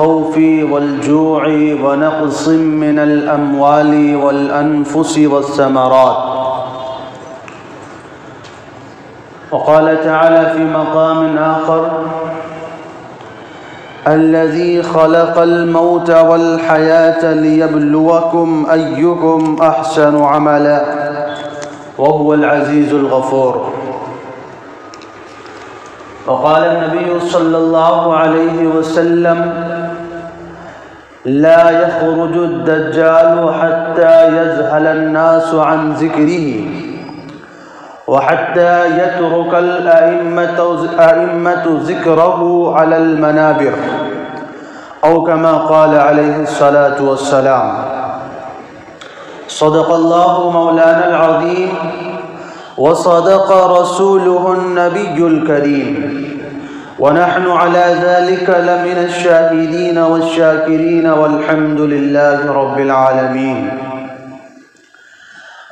الخوف والجوع ونقص من الأموال والأنفس والثمرات. وقال تعالى في مقام آخر: الذي خلق الموت والحياة ليبلوكم أيكم أحسن عملا وهو العزيز الغفور. وقال النبي صلى الله عليه وسلم: لا يخرج الدجال حتى يذهل الناس عن ذكره وحتى يترك الأئمة ذكره على المنابر، أو كما قال عليه الصلاة والسلام. صدق الله مولانا العظيم وصدق رسوله النبي الكريم، ونحن على ذلك لمن الشاهدين والشاكرين، والحمد لله رب العالمين.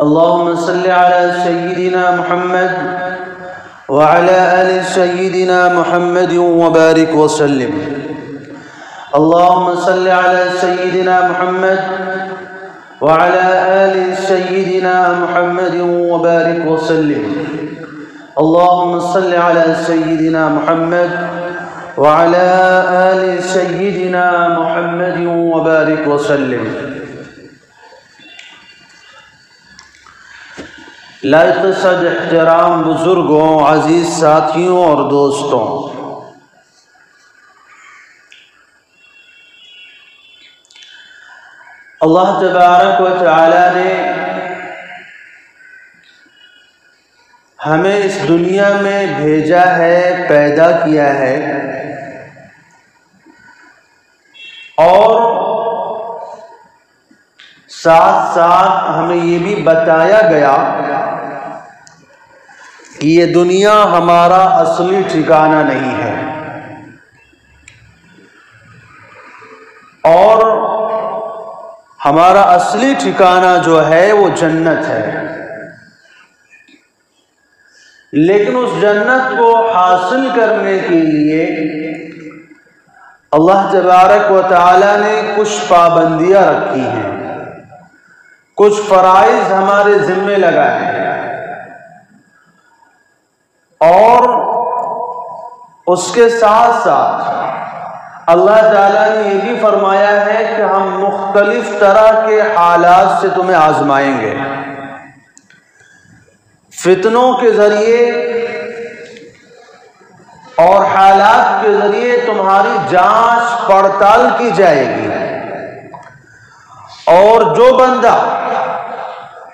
اللهم صل على سيدنا محمد وعلى آل سيدنا محمد وبارك وسلم. اللهم صل على سيدنا محمد وعلى آل سيدنا محمد وبارك وسلم. اللهم صل على سيدنا محمد وعلى آل سيدنا محمد وبارك وسلم. لائق صد احترام بزرگوں، عزیز ساتھیوں اور دوستوں، اللہ تبارک و تعالی نے ہمیں اس دنیا میں بھیجا ہے، پیدا کیا ہے، اور ساتھ ساتھ ہمیں یہ بھی بتایا گیا کہ یہ دنیا ہمارا اصلی ٹھکانہ نہیں ہے، اور ہمارا اصلی ٹھکانہ جو ہے وہ جنت ہے. لیکن اس جنت کو حاصل کرنے کے لیے اللہ تبارک و تعالی نے کچھ پابندیاں رکھی ہیں، کچھ فرائض ہمارے ذمے لگائے ہیں، اور اس کے ساتھ ساتھ اللہ تعالیٰ نے یہ بھی فرمایا ہے کہ ہم مختلف طرح کے حالات سے تمہیں آزمائیں گے. فتنوں کے ذریعے اور حالات کے ذریعے تمہاری جانچ پڑتال کی جائے گی، اور جو بندہ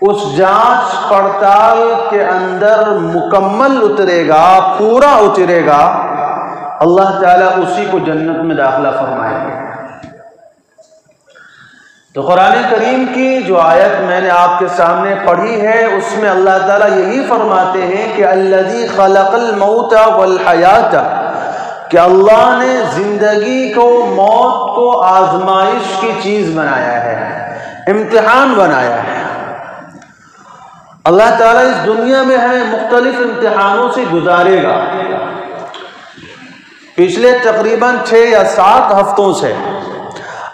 اس جانچ پڑتال کے اندر مکمل اترے گا، پورا اترے گا، اللہ تعالیٰ اسی کو جنت میں داخلہ فرمائے گا. تو قرآن کریم کی جو آیت میں نے آپ کے سامنے پڑھی ہے، اس میں اللہ تعالیٰ یہی فرماتے ہیں کہ الذی خلق الموت والحیات، کہ اللہ نے زندگی کو، موت کو آزمائش کی چیز بنایا ہے، امتحان بنایا ہے. اللہ تعالیٰ اس دنیا میں ہے مختلف امتحانوں سے گزارے گا. پچھلے تقریباً 6 یا 7 ہفتوں سے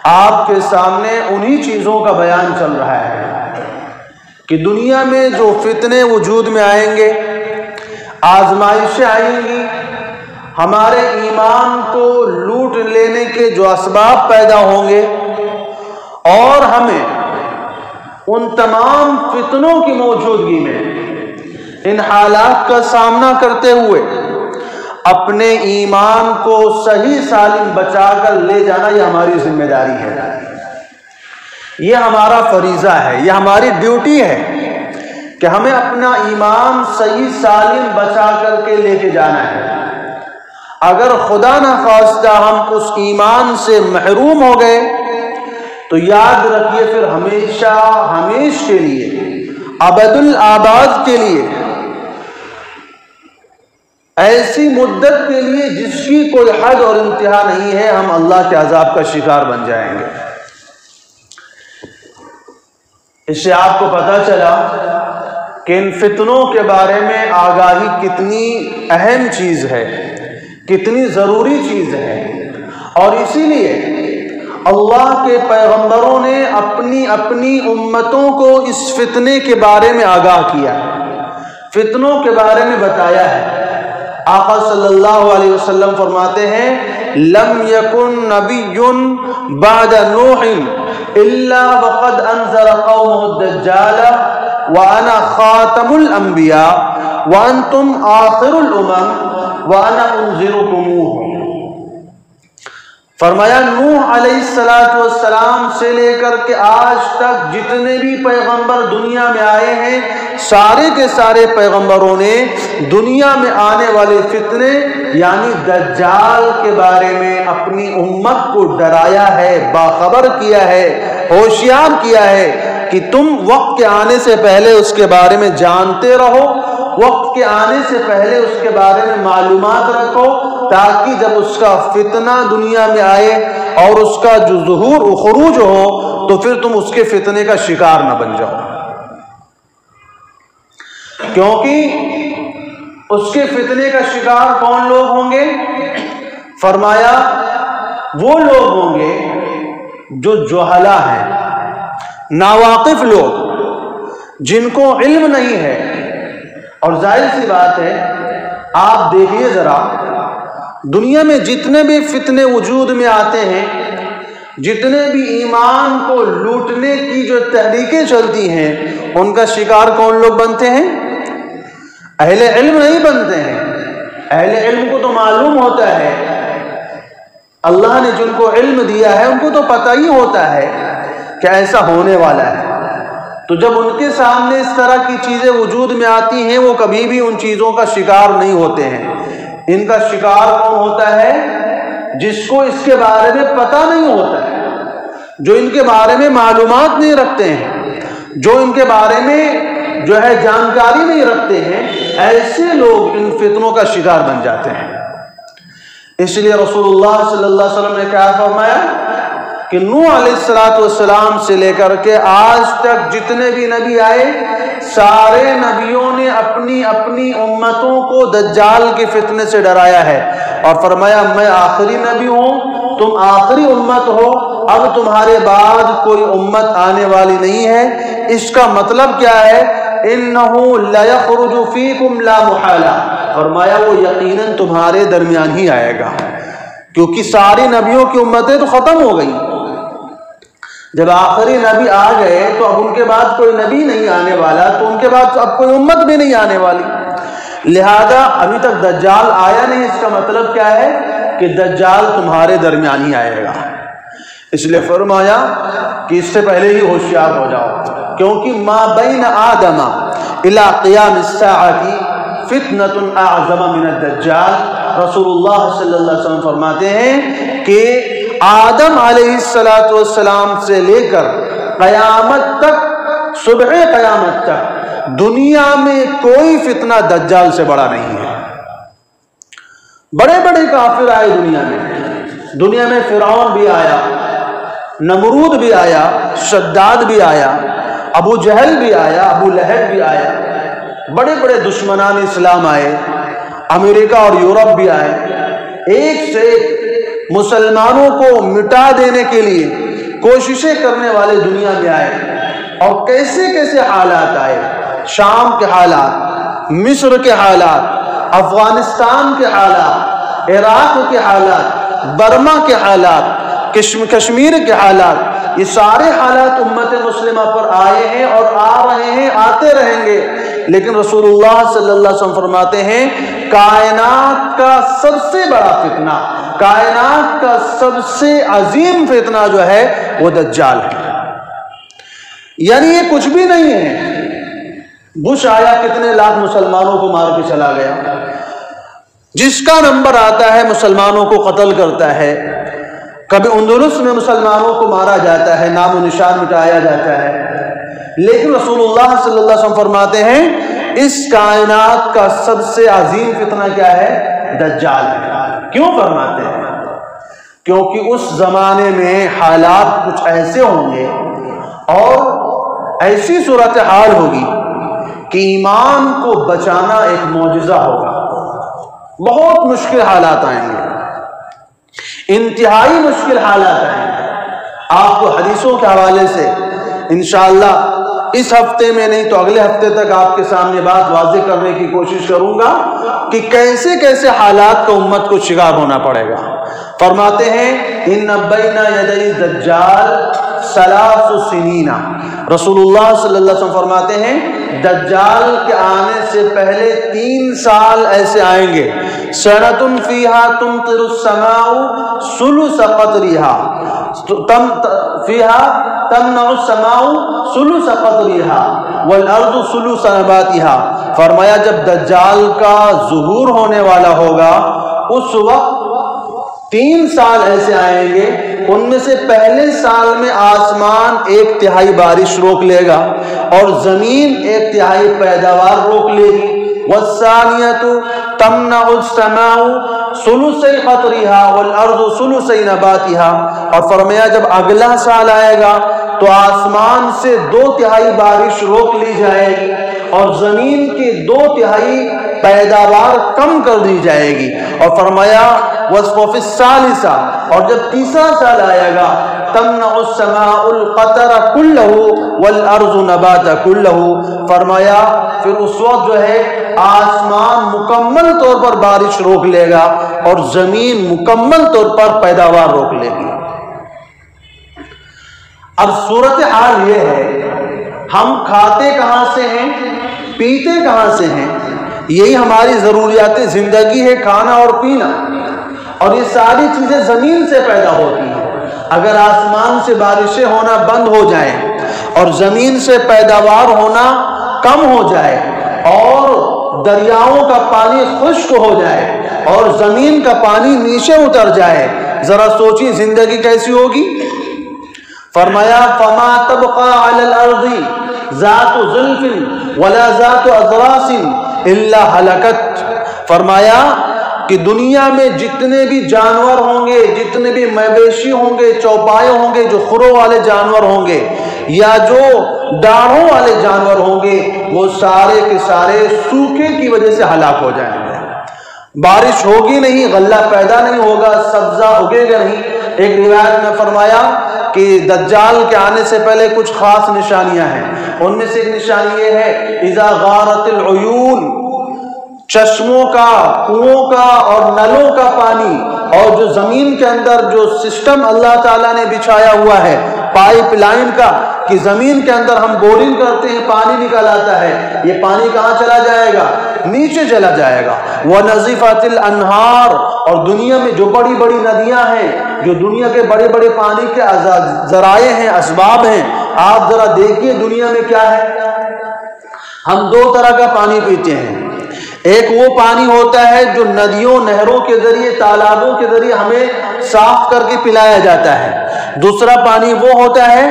آپ کے سامنے انہی چیزوں کا بیان چل رہا ہے کہ دنیا میں جو فتنے وجود میں آئیں گے، آزمائشیں آئیں گی، ہمارے ایمان کو لوٹ لینے کے جو اسباب پیدا ہوں گے، اور ہمیں ان تمام فتنوں کی موجودگی میں ان حالات کا سامنا کرتے ہوئے اپنے ایمان کو صحیح سالم بچا کر لے جانا، یہ ہماری ذمہ داری ہے، یہ ہمارا فریضہ ہے، یہ ہماری ڈیوٹی ہے کہ ہمیں اپنا ایمان صحیح سالم بچا کر کے لے کے جانا ہے. اگر خدا نخواستہ ہم اس ایمان سے محروم ہو گئے تو یاد رکھیے پھر ہمیشہ ہمیش کے لیے، ابد الآباد کے لیے، ایسی مدت کے لیے جس کی کوئی حد اور انتہا نہیں ہے، ہم اللہ کے عذاب کا شکار بن جائیں گے. اس سے آپ کو پتہ چلا کہ ان فتنوں کے بارے میں آگاہی کتنی اہم چیز ہے، کتنی ضروری چیز ہے، اور اسی لیے اللہ کے پیغمبروں نے اپنی اپنی امتوں کو اس فتنے کے بارے میں آگاہ کیا ہے، فتنوں کے بارے میں بتایا ہے۔ آقا صلی اللہ علیہ وسلم فرماتے ہیں لم یکن نبی بعد نوح الا وقد انذر قومه الدجال وانا خاتم الانبیاء وانتم آخر الامم وانا انذرکموہ۔ فرمایا نوح علیہ السلام سے لے کر کے آج تک جتنے بھی پیغمبر دنیا میں آئے ہیں، سارے کے سارے پیغمبروں نے دنیا میں آنے والے فتنے یعنی دجال کے بارے میں اپنی امت کو ڈرایا ہے، باخبر کیا ہے، ہوشیار کیا ہے کہ تم وقت کے آنے سے پہلے اس کے بارے میں جانتے رہو، وقت کے آنے سے پہلے اس کے بارے میں معلومات رکھو، تاکہ جب اس کا فتنہ دنیا میں آئے اور اس کا جو ظہور و خروج ہو تو پھر تم اس کے فتنے کا شکار نہ بن جاؤ، کیونکہ اس کے فتنے کا شکار کون لوگ ہوں گے؟ فرمایا وہ لوگ ہوں گے جو جہلا ہیں، ناواقف لوگ، جن کو علم نہیں ہے۔ اور ظاہر سی بات ہے، آپ دیکھیے ذرا دنیا میں جتنے بھی فتنے وجود میں آتے ہیں، جتنے بھی ایمان کو لوٹنے کی جو تحریکیں چلتی ہیں، ان کا شکار کون لوگ بنتے ہیں؟ اہل علم نہیں بنتے ہیں۔ اہل علم کو تو معلوم ہوتا ہے، اللہ نے جن کو علم دیا ہے ان کو تو پتہ ہی ہوتا ہے کہ ایسا ہونے والا ہے، تو جب ان کے سامنے اس طرح کی چیزیں وجود میں آتی ہیں وہ کبھی بھی ان چیزوں کا شکار نہیں ہوتے ہیں۔ ان کا شکار کون ہوتا ہے؟ جس کو اس کے بارے میں پتہ نہیں ہوتا ہے، جو ان کے بارے میں معلومات نہیں رکھتے ہیں، جو ان کے بارے میں جو ہے جانکاری نہیں رکھتے ہیں، ایسے لوگ ان فتنوں کا شکار بن جاتے ہیں۔ اس لیے رسول اللہ صلی اللہ علیہ وسلم نے کیا فرمایا کہ نوح علیہ السلام سے لے کر کے آج تک جتنے بھی نبی آئے، سارے نبیوں نے اپنی اپنی امتوں کو دجال کے فتنے سے ڈرایا ہے، اور فرمایا میں آخری نبی ہوں، تم آخری امت ہو، اب تمہارے بعد کوئی امت آنے والی نہیں ہے۔ اس کا مطلب کیا ہے؟ اِنَّهُ لَيَخْرُجُ فِيكُمْ لَا مُحَالَةً، فرمایا وہ یقیناً تمہارے درمیان ہی آئے گا، کیونکہ ساری نبیوں کی امتیں تو ختم ہو گئی۔ جب آخری نبی آ گئے تو اب ان کے بعد کوئی نبی نہیں آنے والا، تو ان کے بعد اب کوئی امت بھی نہیں آنے والی، لہذا ابھی تک دجال آیا نہیں۔ اس کا مطلب کیا ہے کہ دجال تمہارے درمیان ہی آئے گا۔ اس لیے فرمایا کہ اس سے پہلے ہی ہوشیار ہو جاؤ، کیونکہ ما بین آدم الی قیام الساعۃ فتنۃ اعظم من الدجال۔ رسول اللہ صلی اللہ علیہ وسلم فرماتے ہیں کہ آدم علیہ السلام سے لے کر قیامت تک، صبح قیامت تک دنیا میں کوئی فتنہ دجال سے بڑا نہیں ہے۔ بڑے بڑے کافر آئے دنیا میں فرعون بھی آیا، نمرود بھی آیا، شداد بھی آیا، ابو جہل بھی آیا، ابو لہب بھی آیا، بڑے بڑے دشمنان اسلام آئے، امریکہ اور یورپ بھی آئے، ایک سے مسلمانوں کو مٹا دینے کے لیے کوششیں کرنے والے دنیا میں آئے، اور کیسے کیسے حالات آئے، شام کے حالات، مصر کے حالات، افغانستان کے حالات، عراق کے حالات، برما کے حالات، کشمیر کے حالات، یہ سارے حالات امت مسلمہ پر آئے ہیں اور آ رہے ہیں، آتے رہیں گے، لیکن رسول اللہ صلی اللہ علیہ وسلم فرماتے ہیں کائنات کا سب سے بڑا فتنہ، کائنات کا سب سے عظیم فتنہ جو ہے وہ دجال ہے۔ یعنی یہ کچھ بھی نہیں ہے، بش آیا کتنے لاکھ مسلمانوں کو مار کے چلا گیا، جس کا نمبر آتا ہے مسلمانوں کو قتل کرتا ہے، کبھی اندلس میں مسلمانوں کو مارا جاتا ہے، نام و نشان مٹایا جاتا ہے، لیکن رسول اللہ صلی اللہ علیہ وسلم فرماتے ہیں اس کائنات کا سب سے عظیم فتنہ کیا ہے؟ دجال ہے۔ کیوں فرماتے ہیں؟ کیونکہ اس زمانے میں حالات کچھ ایسے ہوں گے اور ایسی صورتحال ہوگی کہ ایمان کو بچانا ایک معجزہ ہوگا، بہت مشکل حالات آئیں گے، انتہائی مشکل حالات آئیں گے، آپ کو حدیثوں کے حوالے سے انشاءاللہ اس ہفتے میں نہیں تو اگلے ہفتے تک آپ کے سامنے بات واضح کرنے کی کوشش کروں گا کہ کیسے کیسے حالات کو امت کو شکار ہونا پڑے گا۔ فرماتے ہیں ان بین یدی دجال 3 سنین، رسول اللہ صلی اللہ علیہ وسلم فرماتے ہیں دجال کے آنے سے پہلے 3 سال ایسے آئیں گے، سنۃ فیہا تمطر السماء ثلث قطرها فیہا تمنع السماء ثلث قطرها والارض ثلث نباتها۔ فرمایا جب دجال کا ظہور ہونے والا ہوگا اس وقت 3 سال ایسے آئیں گے، ان میں سے پہلے سال میں آسمان 1/3 بارش روک لے گا اور زمین 1/3 پیداوار روک لے گی، والثانیة تمنع السماء ثلثی قطرها والارض ثلثی نباتها۔ اور فرمایا جب اگلا سال آئے گا تو آسمان سے 2/3 بارش روک لی جائے گی اور زمین کی 2/3 پیداوار کم کر دی جائے گی۔ اور فرمایا وَفِي الثَّالِثَةِ، اور جب تیسرا سال آئے گا تمنع السماء القطر كله والارض نبات كله۔ فرمایا پھر اس وقت جو ہے آسمان مکمل طور پر بارش روک لے گا اور زمین مکمل طور پر پیداوار روک لے گی۔ اب صورتحال یہ ہے ہم کھاتے کہاں سے ہیں، پیتے کہاں سے ہیں؟ یہی ہماری ضروریات زندگی ہے، کھانا اور پینا، اور یہ ساری چیزیں زمین سے پیدا ہوتی ہیں۔ اگر آسمان سے بارشیں ہونا بند ہو جائیں اور زمین سے پیداوار ہونا کم ہو جائے اور دریاؤں کا پانی خشک ہو جائے اور زمین کا پانی نیچے اتر جائے، ذرا سوچیں زندگی کیسی ہوگی۔ فرمایا فما تبقى على الارض ذات ظلف ولا ذات اضراس الا ہلاکت۔ فرمایا کہ دنیا میں جتنے بھی جانور ہوں گے، جتنے بھی مویشی ہوں گے، چوپائے ہوں گے، جو خروں والے جانور ہوں گے یا جو ڈاڑھوں والے جانور ہوں گے، وہ سارے کے سارے سوکھے کی وجہ سے ہلاک ہو جائیں گے۔ بارش ہوگی نہیں، غلہ پیدا نہیں ہوگا، سبزہ اگے گا نہیں۔ ایک روایت میں فرمایا کہ دجال کے آنے سے پہلے کچھ خاص نشانیاں ہیں، ان میں سے ایک نشانی یہ ہے اذا غارت العیون، چشموں کا، کنووں کا اور نلوں کا پانی اور جو زمین کے اندر جو سسٹم اللہ تعالیٰ نے بچھایا ہوا ہے پائپ لائن کا، کہ زمین کے اندر ہم بورنگ کرتے ہیں پانی نکل آتا ہے، یہ پانی کہاں چلا جائے گا؟ نیچے چلا جائے گا۔ وَنَزِفَتِ الْأَنْهَارِ، اور دنیا میں جو بڑی بڑی ندیاں ہیں، جو دنیا کے بڑے بڑے پانی کے ذرائع ہیں، اسباب ہیں، آپ ذرا دیکھیے دنیا میں کیا ہے۔ ہم 2 طرح کا پانی پیتے ہیں، ایک وہ پانی ہوتا ہے جو ندیوں، نہروں کے ذریعے، تالابوں کے ذریعے ہمیں صاف کر کے پلایا جاتا ہے، دوسرا پانی وہ ہوتا ہے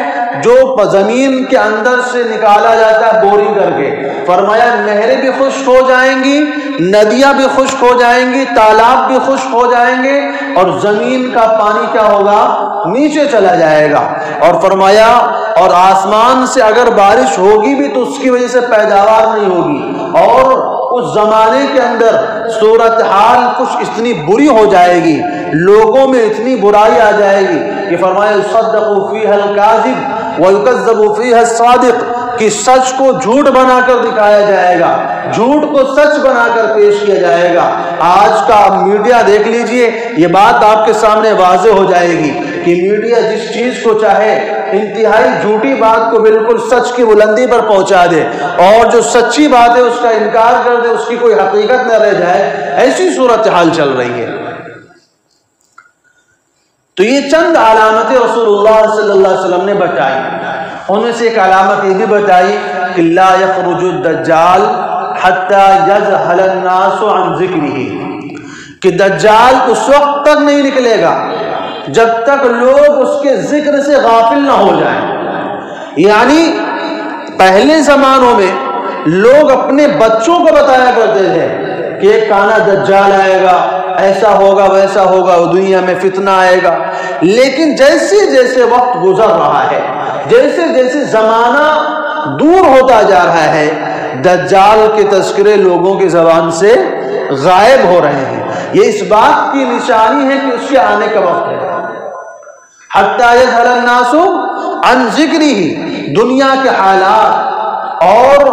جو زمین کے اندر سے نکالا جاتا ہے بورنگ کر کے۔ فرمایا نہریں بھی خشک ہو جائیں گی، ندیاں بھی خشک ہو جائیں گی، تالاب بھی خشک ہو جائیں گے اور زمین کا پانی کیا ہوگا؟ نیچے چلا جائے گا۔ اور فرمایا اور آسمان سے اگر بارش ہوگی بھی تو اس کی وجہ سے پیداوار نہیں ہوگی، اور اس زمانے کے اندر صورتحال کچھ اتنی بری ہو جائے گی، لوگوں میں اتنی برائی آ جائے گی کہ فرمایا يصدق فيها الكاذب ويكذب فيها الصادق، کہ سچ کو جھوٹ بنا کر دکھایا جائے گا، جھوٹ کو سچ بنا کر پیش کیا جائے گا۔ آج کا میڈیا دیکھ لیجئے، یہ بات آپ کے سامنے واضح ہو جائے گی کہ میڈیا جس چیز کو چاہے انتہائی جھوٹی بات کو بالکل سچ کی بلندی پر پہنچا دے، اور جو سچی بات ہے اس کا انکار کر دے، اس کی کوئی حقیقت نہ رہ جائے، ایسی صورتحال چل رہی ہے۔ تو یہ چند علامتیں رسول اللہ صلی اللہ علیہ وسلم نے بتائی، ان میں سے ایک علامت یہ بھی بتائی کہ لا یخرج الدجال حتی یذہل الناس عن ذکرہ، کہ دجال اس وقت تک نہیں نکلے گا جب تک لوگ اس کے ذکر سے غافل نہ ہو جائیں۔ یعنی پہلے زمانوں میں لوگ اپنے بچوں کو بتایا کرتے تھے کہ ایک کانا دجال آئے گا، ایسا ہوگا ویسا ہوگا، دنیا میں فتنہ آئے گا۔ لیکن جیسے جیسے وقت گزر رہا ہے، جیسے جیسے زمانہ دور ہوتا جا رہا ہے، دجال کے تذکرے لوگوں کی زبان سے غائب ہو رہے ہیں۔ یہ اس بات کی نشانی ہے کہ اس کے آنے کا وقت ہے۔ حتی یذہل الناس عن ذکرہ، دنیا کے حالات اور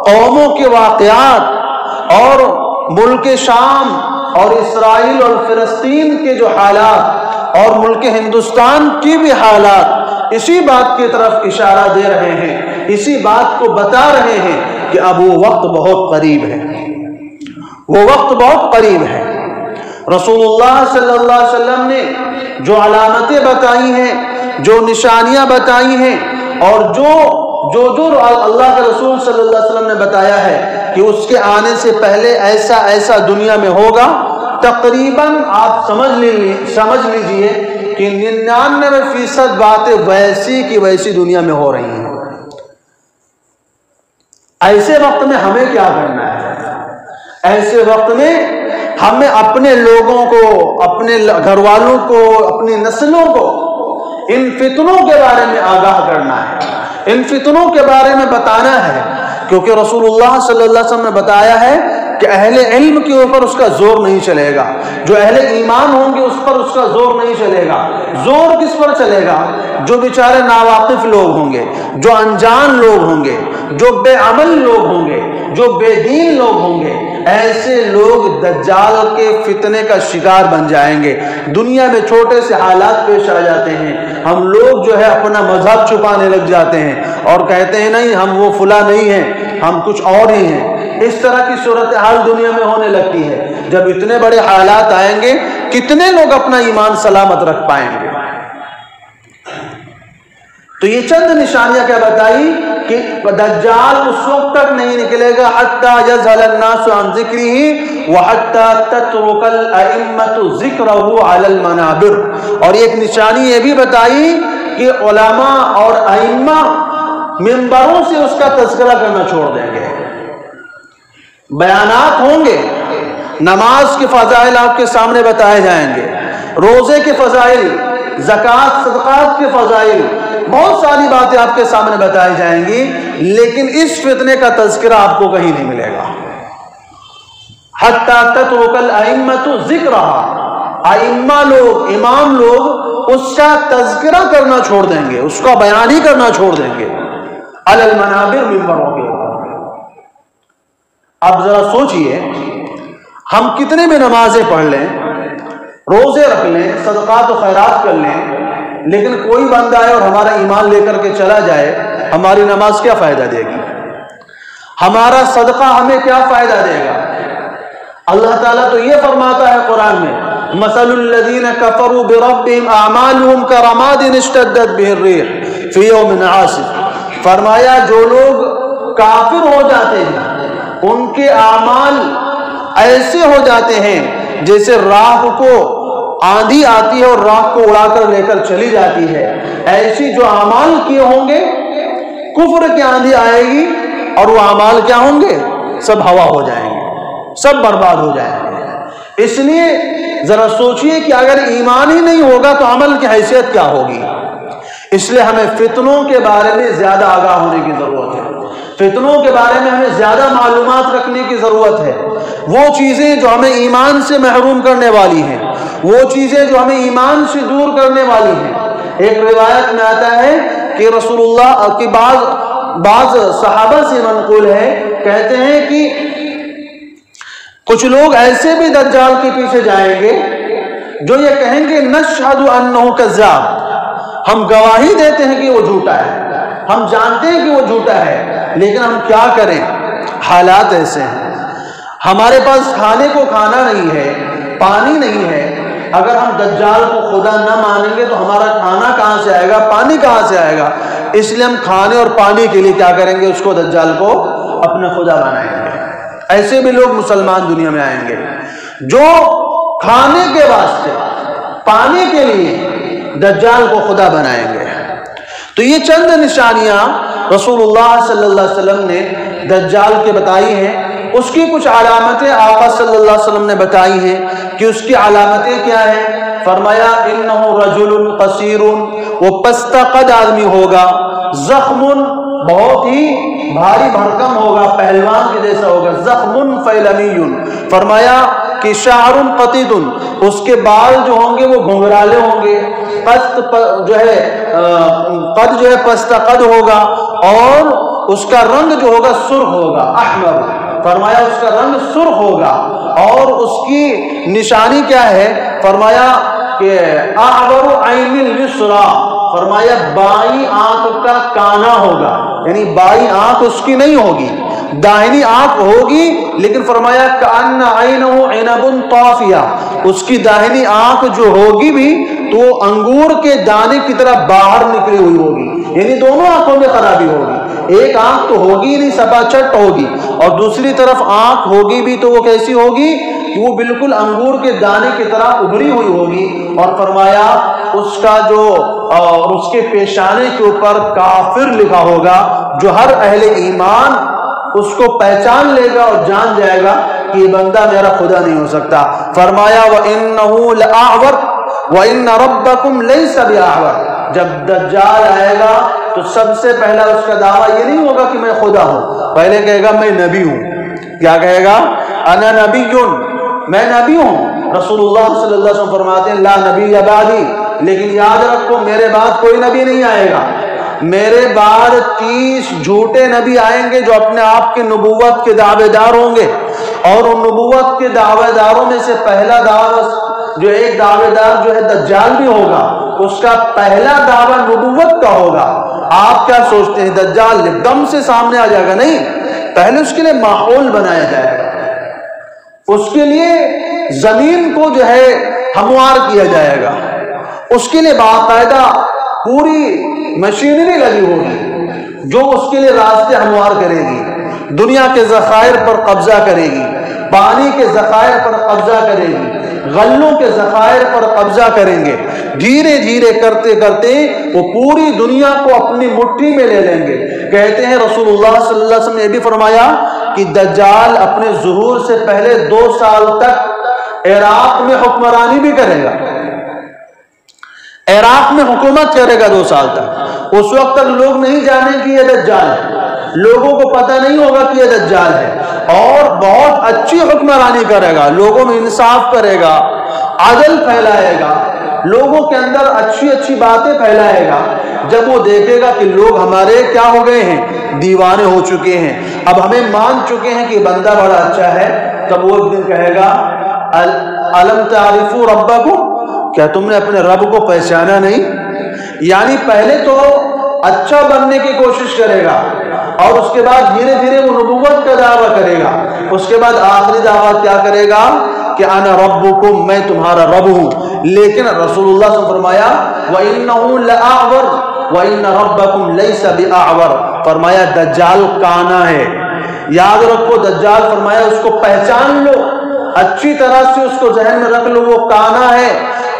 قوموں کے واقعات اور ملک شام اور اسرائیل اور فلسطین کے جو حالات اور ملک ہندوستان کی بھی حالات اسی بات کی طرف اشارہ دے رہے ہیں، اسی بات کو بتا رہے ہیں کہ اب وہ وقت بہت قریب ہے، وہ وقت بہت قریب ہے۔ رسول اللہ صلی اللہ علیہ وسلم نے جو علامتیں بتائی ہیں، جو نشانیاں بتائی ہیں، اور جو اللہ کے رسول صلی اللہ علیہ وسلم نے بتایا ہے کہ اس کے آنے سے پہلے ایسا ایسا دنیا میں ہوگا، تقریباً آپ سمجھ لیجئے کہ 99% باتیں ویسی کی ویسی دنیا میں ہو رہی ہیں۔ ایسے وقت میں ہمیں کیا کرنا ہے؟ ایسے وقت میں ہمیں اپنے لوگوں کو، اپنے گھر والوں کو، اپنی نسلوں کو ان فتنوں کے بارے میں آگاہ کرنا ہے، ان فتنوں کے بارے میں بتانا ہے، کیونکہ رسول اللہ صلی اللہ علیہ وسلم نے بتایا ہے کہ اہل علم کے اوپر اس کا زور نہیں چلے گا، جو اہل ایمان ہوں گے اس پر اس کا زور نہیں چلے گا۔ زور کس پر چلے گا؟ جو بیچارے ناواقف لوگ ہوں گے، جو انجان لوگ ہوں گے، جو بے عمل لوگ ہوں گے، جو بے دین لوگ ہوں گے، ایسے لوگ دجال کے فتنے کا شکار بن جائیں گے۔ دنیا میں چھوٹے سے حالات پیش آ جاتے ہیں، ہم لوگ جو ہے اپنا مذہب چھپانے لگ جاتے ہیں اور کہتے ہیں نہیں ہم وہ فلاں نہیں ہیں، ہم کچھ اور ہی ہیں۔ اس طرح کی صورتحال دنیا میں ہونے لگتی ہے۔ جب اتنے بڑے حالات آئیں گے، کتنے لوگ اپنا ایمان سلامت رکھ پائیں گے؟ تو یہ چند نشانیاں کیا بتائی کہ دجال اس وقت تک نہیں نکلے گا حتی یذہل الناس عن ذکرہ وحتی تترک الائمۃ ذکرہ علی المنابر، اور ایک نشانی یہ بھی بتائی کہ علماء اور ائمہ منبروں سے اس کا تذکرہ کرنا چھوڑ دیں گے۔ بیانات ہوں گے، نماز کے فضائل آپ کے سامنے بتائے جائیں گے، روزے کے فضائل، زکوٰۃ صدقات کے فضائل، بہت ساری باتیں آپ کے سامنے بتائی جائیں گی، لیکن اس فتنے کا تذکرہ آپ کو کہیں نہیں ملے گا۔ حتی تترک الائمۃ ذکرہ، ائمہ لوگ، امام لوگ اس کا تذکرہ کرنا چھوڑ دیں گے، اس کا بیان ہی کرنا چھوڑ دیں گے، علی المنابر، منبروں کے۔ اب ذرا سوچئے، ہم کتنے بھی نمازیں پڑھ لیں، روزے رکھ لیں، صدقات و خیرات کر لیں، لیکن کوئی بندہ آئے اور ہمارا ایمان لے کر کے چلا جائے، ہماری نماز کیا فائدہ دے گی؟ ہمارا صدقہ ہمیں کیا فائدہ دے گا؟ اللہ تعالیٰ تو یہ فرماتا ہے قرآن میں، مثل الذین کفروا بربہم اعمالہم کرماد اشتدت بہ الریح فی یوم عاصف، فرمایا جو لوگ کافر ہو جاتے ہیں ان کے اعمال ایسے ہو جاتے ہیں جیسے راہ کو آندھی آتی ہے اور راہ کو اڑا کر لے کر چلی جاتی ہے، ایسی جو اعمال کیے ہوں گے، کفر کی آندھی آئے گی اور وہ اعمال کیا ہوں گے؟ سب ہوا ہو جائیں گے، سب برباد ہو جائیں گے۔ اس لیے ذرا سوچئے کہ اگر ایمان ہی نہیں ہوگا تو عمل کی حیثیت کیا ہوگی؟ اس لیے ہمیں فتنوں کے بارے میں زیادہ آگاہ ہونے کی ضرورت ہے، فتنوں کے بارے میں ہمیں زیادہ معلومات رکھنے کی ضرورت ہے۔ وہ چیزیں جو ہمیں ایمان سے محروم کرنے والی ہیں، وہ چیزیں جو ہمیں ایمان سے دور کرنے والی ہیں۔ ایک روایت میں آتا ہے کہ رسول اللہ کے بعض صحابہ سے منقول ہے، کہتے ہیں کہ کچھ لوگ ایسے بھی دجال کے پیچھے جائیں گے جو یہ کہیں گے نشہد انہ کذاب، ہم گواہی دیتے ہیں کہ وہ جھوٹا ہے، ہم جانتے ہیں کہ وہ جھوٹا ہے، لیکن ہم کیا کریں؟ حالات ایسے ہیں، ہمارے پاس کھانے کو کھانا نہیں ہے، پانی نہیں ہے۔ اگر ہم دجال کو خدا نہ مانیں گے تو ہمارا کھانا کہاں سے آئے گا، پانی کہاں سے آئے گا؟ اس لیے ہم کھانے اور پانی کے لیے کیا کریں گے؟ اس کو، دجال کو اپنا خدا بنائیں گے۔ ایسے بھی لوگ مسلمان دنیا میں آئیں گے جو کھانے کے واسطے، پانی کے لیے دجال کو خدا بنائیں گے۔ تو یہ چند نشانیاں رسول اللہ صلی اللہ علیہ وسلم نے دجال کے بتائی ہیں۔ اس کی کچھ علامتیں آقا صلی اللہ علیہ وسلم نے بتائی ہیں کہ اس کی علامتیں کیا ہیں۔ فرمایا انہ رجل قصیر، وہ پستہ قد آدمی ہوگا، زخم، بہت ہی بھاری بھرکم ہوگا، پہلوان کے جیسا ہوگا، زخم فیلمی، فرمایا کہ شعر قطید، اس کے بال جو ہوں گے وہ گھنگرالے ہوں گے، قد جو ہے پست قد ہوگا، اور اس کا رنگ جو ہوگا سرخ ہوگا، احمر، فرمایا اس کا رنگ سرخ ہوگا، اور اس کی نشانی کیا ہے؟ فرمایا کہ اعور عین الیسری، فرمایا بائیں آنکھ کا کانا ہوگا، یعنی بائیں آنکھ اس کی نہیں ہوگی، داہنی آنکھ ہوگی، لیکن فرمایا کأن عینہ عنب طافیہ، اس کی داہنی آنکھ جو ہوگی بھی تو انگور کے دانے کی طرح باہر نکلی ہوئی ہوگی، یعنی دونوں آنکھوں میں خرابی ہوگی، ایک آنکھ تو ہوگی نہیں سپا چٹ ہوگی، اور دوسری طرف آنکھ ہوگی بھی تو وہ کیسی ہوگی؟ وہ بالکل انگور کے دانے کی طرح ابھری ہوئی ہوگی، اور فرمایا اس کا جو اور اس کے پیشانے کے اوپر کافر لکھا ہوگا، جو ہر اہل ایمان اس کو پہچان لے گا اور جان جائے گا کہ یہ بندہ میرا خدا نہیں ہو سکتا۔ فرمایا وَإِنَّهُ لَأَعْوَرُ وَإِنَّ رَبَّكُمْ لَيْسَ بِأَعْوَرُ، جب دجال آئے گا تو سب سے پہلا اس کا دعویٰ یہ نہیں ہوگا کہ میں خدا ہوں، پہلے کہے گا میں نبی ہوں۔ کیا کہے گا؟ انا نبی، میں نبی ہوں۔ رسول اللہ صلی اللہ علیہ وسلم فرماتے ہیں لا نبی بعدی، لیکن یاد رکھو میرے بعد کوئی نبی نہیں آئے گا، میرے بعد 30 جھوٹے نبی آئیں گے جو اپنے آپ کی نبوت کے دعوے دار ہوں گے، اور ان نبوت کے دعوے داروں میں سے پہلا دعویٰ جو ایک دعوے دار جو ہے دجال بھی ہوگا، اس کا پہلا دعویٰ نبوت کا ہوگا۔ آپ کیا سوچتے ہیں دجال دم سے سامنے آ جائے گا؟ نہیں، پہلے اس کے لیے ماحول بنایا جائے گا، اس کے لیے زمین کو جو ہے ہموار کیا جائے گا، اس کے لیے باقاعدہ پوری مشینری لگی ہوگی جو اس کے لیے راستے ہموار کرے گی، دنیا کے ذخائر پر قبضہ کرے گی، پانی کے ذخائر پر قبضہ کرے گی، غلوں کے ذخائر پر قبضہ کریں گے، دھیرے دھیرے کرتے کرتے وہ پوری دنیا کو اپنی مٹھی میں لے لیں گے۔ کہتے ہیں رسول اللہ صلی اللہ علیہ وسلم نے یہ بھی فرمایا کہ دجال اپنے ظہور سے پہلے 2 سال تک عراق میں حکمرانی بھی کرے گا، عراق میں حکومت کرے گا 2 سال تک۔ اس وقت تک لوگ نہیں جانیں کہ یہ دجال ہے، لوگوں کو پتہ نہیں ہوگا کہ یہ دجال ہے، اور بہت اچھی حکمرانی کرے گا، لوگوں میں انصاف کرے گا، عدل پھیلائے گا، لوگوں کے اندر اچھی اچھی باتیں پھیلائے گا۔ جب وہ دیکھے گا کہ لوگ ہمارے کیا ہو گئے ہیں؟ دیوانے ہو چکے ہیں، اب ہمیں مان چکے ہیں کہ بندہ بڑا اچھا ہے، تب وہ ایک دن کہے گا الم تعرفوا ربکم، کیا تم نے اپنے رب کو پہچانا نہیں؟ یعنی پہلے تو اچھا بننے کی کوشش کرے گا، اور اس کے بعد دھیرے دھیرے وہ نبوت کا دعویٰ کرے گا، اس کے بعد آخری دعویٰ کیا کرے گا کہ انا ربکم، میں تمہارا رب ہوں۔ لیکن رسول اللہ صلی اللہ علیہ وسلم نے فرمایا وَإِنَّهُ لَأَعْوَرُ وَإِنَّ رَبَّكُمْ لَيْسَ بِأَعْوَرُ، فرمایا دجال کانا ہے، یاد رکھو دجال، فرمایا اس کو پہچان لو، اچھی طرح سے اس کو ذہن میں رکھ لو، وہ کانا ہے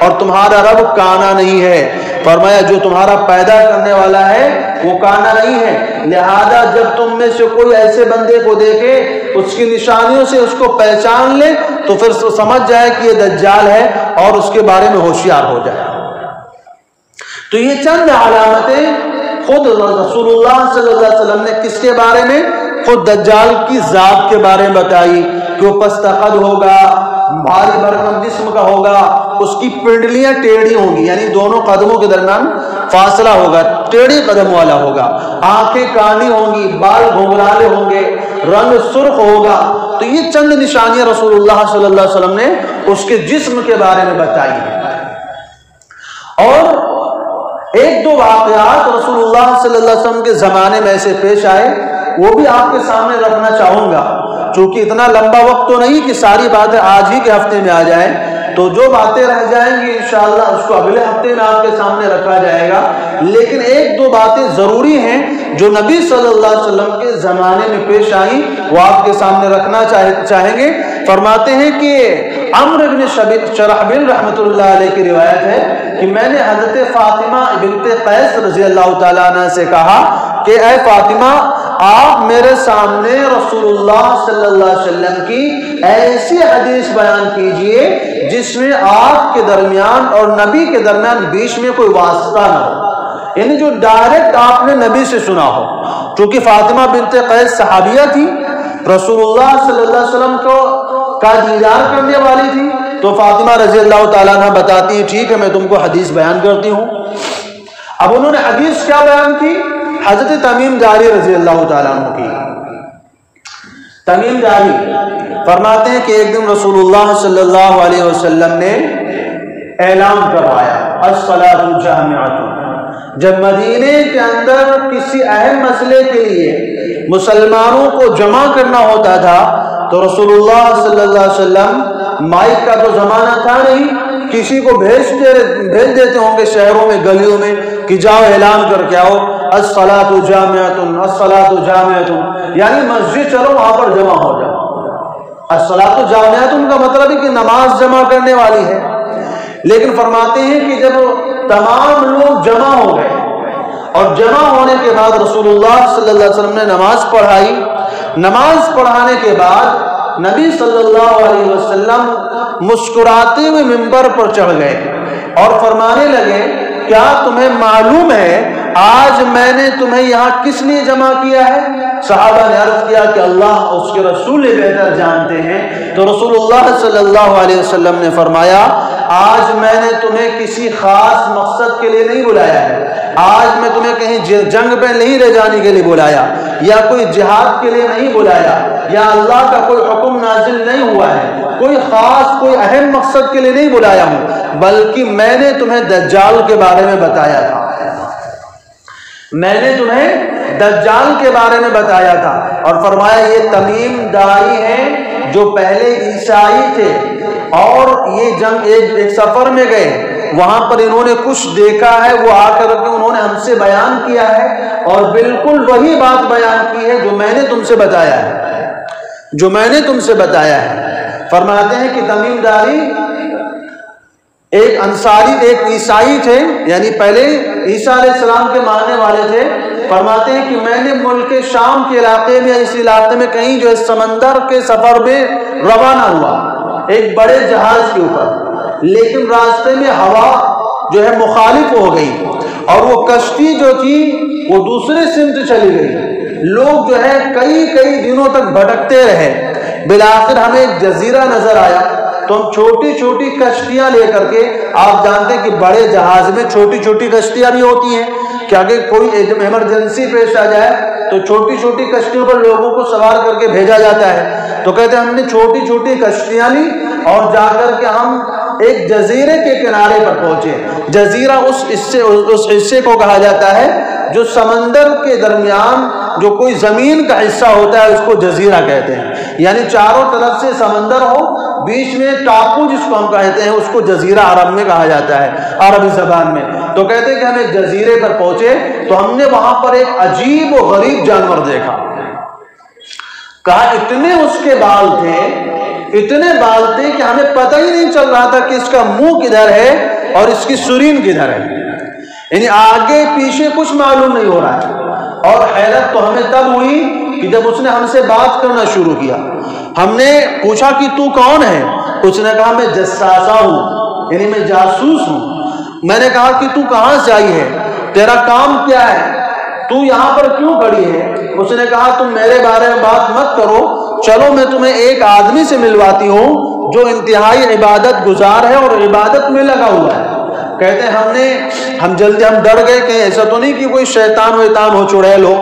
اور تمہارا رب کانا نہیں ہے۔ فرمایا جو تمہارا پیدا کرنے والا ہے وہ کانا نہیں ہے، لہذا جب تم میں سے کوئی ایسے بندے کو دیکھے اس کی نشانیوں سے اس کو پہچان لے تو پھر سمجھ جائے کہ یہ دجال ہے اور اس کے بارے میں ہوشیار ہو جائے۔ تو یہ چند علامتیں خود رسول اللہ صلی اللہ علیہ وسلم نے کس کے بارے میں؟ خود دجال کی ذات کے بارے میں بتائی کہ وہ پست قد ہوگا، بھاری بھرکم جسم کا ہوگا، اس کی پنڈلیاں ٹیڑھی ہوں گی، یعنی دونوں قدموں کے درمیان فاصلہ ہوگا، ٹیڑھی قدم والا ہوگا، آنکھیں کانی ہوں گی، بال گھنگرالے ہوں گے، رنگ سرخ ہوگا۔ تو یہ چند نشانیاں رسول اللہ صلی اللہ علیہ وسلم نے اس کے جسم کے بارے میں بتائی ہیں۔ اور 1-2 واقعات رسول اللہ صلی اللہ علیہ وسلم کے زمانے میں ایسے پیش آئے، وہ بھی آپ کے سامنے رکھنا چاہوں گا، چونکہ اتنا لمبا وقت تو نہیں کہ ساری باتیں آج ہی کے ہفتے میں آ جائیں، تو جو باتیں رہ جائیں گی انشاءاللہ اس کو اگلے ہفتے میں آپ کے سامنے رکھا جائے گا، لیکن 1-2 باتیں ضروری ہیں جو نبی صلی اللہ علیہ وسلم کے زمانے میں پیش آئیں، وہ آپ کے سامنے رکھنا چاہیں گے۔ فرماتے ہیں کہ عمرو بن شرحبیل رحمۃ اللہ علیہ کی روایت ہے کہ میں نے حضرت فاطمہ بنت قیس رضی اللہ تعالیٰ عنہ سے کہا کہ اے فاطمہ، آپ میرے سامنے رسول اللہ صلی اللہ علیہ وسلم کی ایسی حدیث بیان کیجئے جس میں آپ کے درمیان اور نبی کے درمیان بیچ میں کوئی واسطہ نہ ہو، یعنی جو ڈائریکٹ آپ نے نبی سے سنا ہو۔ چونکہ فاطمہ بنت قیس صحابیہ تھی، رسول اللہ صلی اللہ علیہ وسلم کو کا دیدار کرنے والی تھی؟ تو فاطمہ رضی اللہ تعالیٰ عنہ بتاتی ہیں ٹھیک ہے میں تم کو حدیث بیان کرتی ہوں۔ اب انہوں نے حدیث کیا بیان کی؟ حضرت تمیم داری رضی اللہ تعالیٰ عنہ کی۔ تمیم داری فرماتے ہیں کہ ایک دن رسول اللہ صلی اللہ علیہ وسلم نے اعلان کروایا الصلاۃ جامعۃ۔ جب مدینے کے اندر کسی اہم مسئلے کے لیے مسلمانوں کو جمع کرنا ہوتا تھا تو رسول اللہ صلی اللہ علیہ وسلم مائک کا تو زمانہ تھا نہیں، کسی کو بھیج دیتے ہوں گے شہروں میں گلیوں میں کہ جاؤ اعلان کر کے آؤ الصلاۃ جامعۃ الصلاۃ جامعۃ، یعنی مسجد چلو وہاں پر جمع ہو جاؤ۔ الصلاۃ جامعۃ کا مطلب ہے کہ نماز جمع کرنے والی ہے، لیکن فرماتے ہیں کہ جب تمام لوگ جمع ہو گئے اور جمع ہونے کے بعد رسول اللہ صلی اللہ علیہ وسلم نے نماز پڑھائی، نماز پڑھانے کے بعد نبی صلی اللہ علیہ وسلم مسکراتے ہوئے منبر پر چڑھ گئے اور فرمانے لگے کیا تمہیں معلوم ہے آج میں نے تمہیں یہاں کس لیے جمع کیا ہے؟ صحابہ نے عرض کیا کہ اللہ اور اس کے رسول بہتر جانتے ہیں۔ تو رسول اللہ صلی اللہ علیہ وسلم نے فرمایا آج میں نے تمہیں کسی خاص مقصد کے لیے نہیں بلایا ہے، آج میں تمہیں کہیں جنگ پہ نہیں لے جانے کے لیے بلایا یا کوئی جہاد کے لیے نہیں بلایا یا اللہ کا کوئی حکم نازل نہیں ہوا ہے، کوئی خاص کوئی اہم مقصد کے لیے نہیں بلایا ہوں، بلکہ میں نے تمہیں دجال کے بارے میں بتایا تھا، میں نے تمہیں دجال کے بارے میں بتایا تھا۔ اور فرمایا یہ تمیم دائی ہیں جو پہلے عیسائی تھے اور یہ جنگ ایک سفر میں گئے، وہاں پر انہوں نے کچھ دیکھا ہے، وہ آ کر کے انہوں نے ہم سے بیان کیا ہے اور بالکل وہی بات بیان کی ہے جو میں نے تم سے بتایا ہے، جو میں نے تم سے بتایا ہے۔ فرماتے ہیں کہ تمیم داری ایک انصاری ایک عیسائی تھے، یعنی پہلے عیسیٰ علیہ السلام کے ماننے والے تھے۔ فرماتے ہیں کہ میں نے ملک شام کے علاقے میں اس علاقے میں کہیں جو ہے سمندر کے سفر میں روانہ ہوا ایک بڑے جہاز کے اوپر، لیکن راستے میں ہوا جو ہے مخالف ہو گئی اور وہ کشتی جو تھی وہ دوسرے سمت چلی گئی، لوگ جو ہے کئی دنوں تک بھٹکتے رہے، بالآخر ہمیں ایک جزیرہ نظر آیا تو ہم چھوٹی چھوٹی کشتیاں لے کر کے، آپ جانتے ہیں کہ بڑے جہاز میں چھوٹی چھوٹی کشتیاں بھی ہوتی ہیں کہ اگر کوئی ایمرجنسی پیش آ جائے تو چھوٹی چھوٹی کشتیوں پر لوگوں کو سوار کر کے بھیجا جاتا ہے۔ تو کہتے ہیں ہم نے چھوٹی چھوٹی کشتیاں لی اور جا کر کے ہم ایک جزیرے کے کنارے پر پہنچے۔ جزیرہ اس حصے کو کہا جاتا ہے جو سمندر کے درمیان جو کوئی زمین کا حصہ ہوتا ہے اس کو جزیرہ کہتے ہیں، یعنی چاروں طرف سے سمندر ہو، بیچ میں ٹاپو جس کو ہم کہتے ہیں اس کو جزیرہ عرب میں کہا جاتا ہے، عربی زبان میں۔ تو کہتے ہیں کہ ہم ایک جزیرے پر پہنچے تو ہم نے وہاں پر ایک عجیب و غریب جانور دیکھا۔ کہا اتنے اس کے بال تھے، اتنے بال تھے کہ ہمیں پتہ ہی نہیں چل رہا تھا کہ اس کا منہ کدھر ہے اور اس کی سرین کدھر ہے، یعنی آگے پیچھے کچھ معلوم نہیں ہو رہا ہے۔ اور حیرت تو ہمیں تب ہوئی کہ جب اس نے ہم سے بات کرنا شروع کیا۔ ہم نے پوچھا کہ تو کون ہے؟ اس نے کہا میں جساسا ہوں، یعنی میں جاسوس ہوں۔ میں نے کہا کہ تو کہاں سے آئی ہے، تیرا کام کیا ہے، تو یہاں پر کیوں کھڑی ہے؟ اس نے کہا تم میرے بارے میں بات مت کرو، چلو میں تمہیں ایک آدمی سے ملواتی ہوں جو انتہائی عبادت گزار ہے اور عبادت میں لگا ہوا ہے۔ کہتے ہیں ہم جلدی ڈر گئے کہ ایسا تو نہیں کہ کوئی شیطان ویطان ہو چڑیل ہو،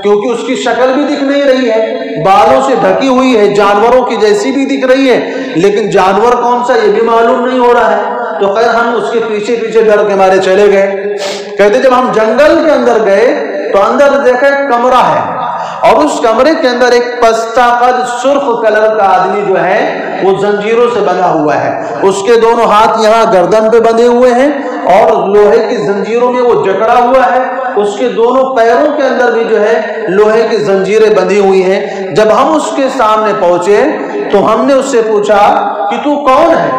کیونکہ اس کی شکل بھی دکھ نہیں رہی ہے، بالوں سے ڈھکی ہوئی ہے، جانوروں کی جیسی بھی دکھ رہی ہے، لیکن جانور کون سا یہ بھی معلوم نہیں ہو رہا ہے۔ تو خیر ہم اس کے پیچھے پیچھے ڈر کے مارے چلے گئے۔ کہتے جب ہم جنگل کے اندر گئے تو اندر دیکھا ایک کمرہ ہے اور اس کمرے کے اندر ایک پستہ قد سرخ کلر کا آدمی جو ہے وہ زنجیروں سے بندھا ہوا ہے، اس کے دونوں ہاتھ یہاں گردن پہ بندھے ہوئے ہیں اور لوہے کی زنجیروں میں وہ جکڑا ہوا ہے، اس کے دونوں پیروں کے اندر بھی جو ہے لوہے کی زنجیریں بندھی ہوئی ہیں۔ جب ہم اس کے سامنے پہنچے تو ہم نے اس سے پوچھا کہ تو کون ہے؟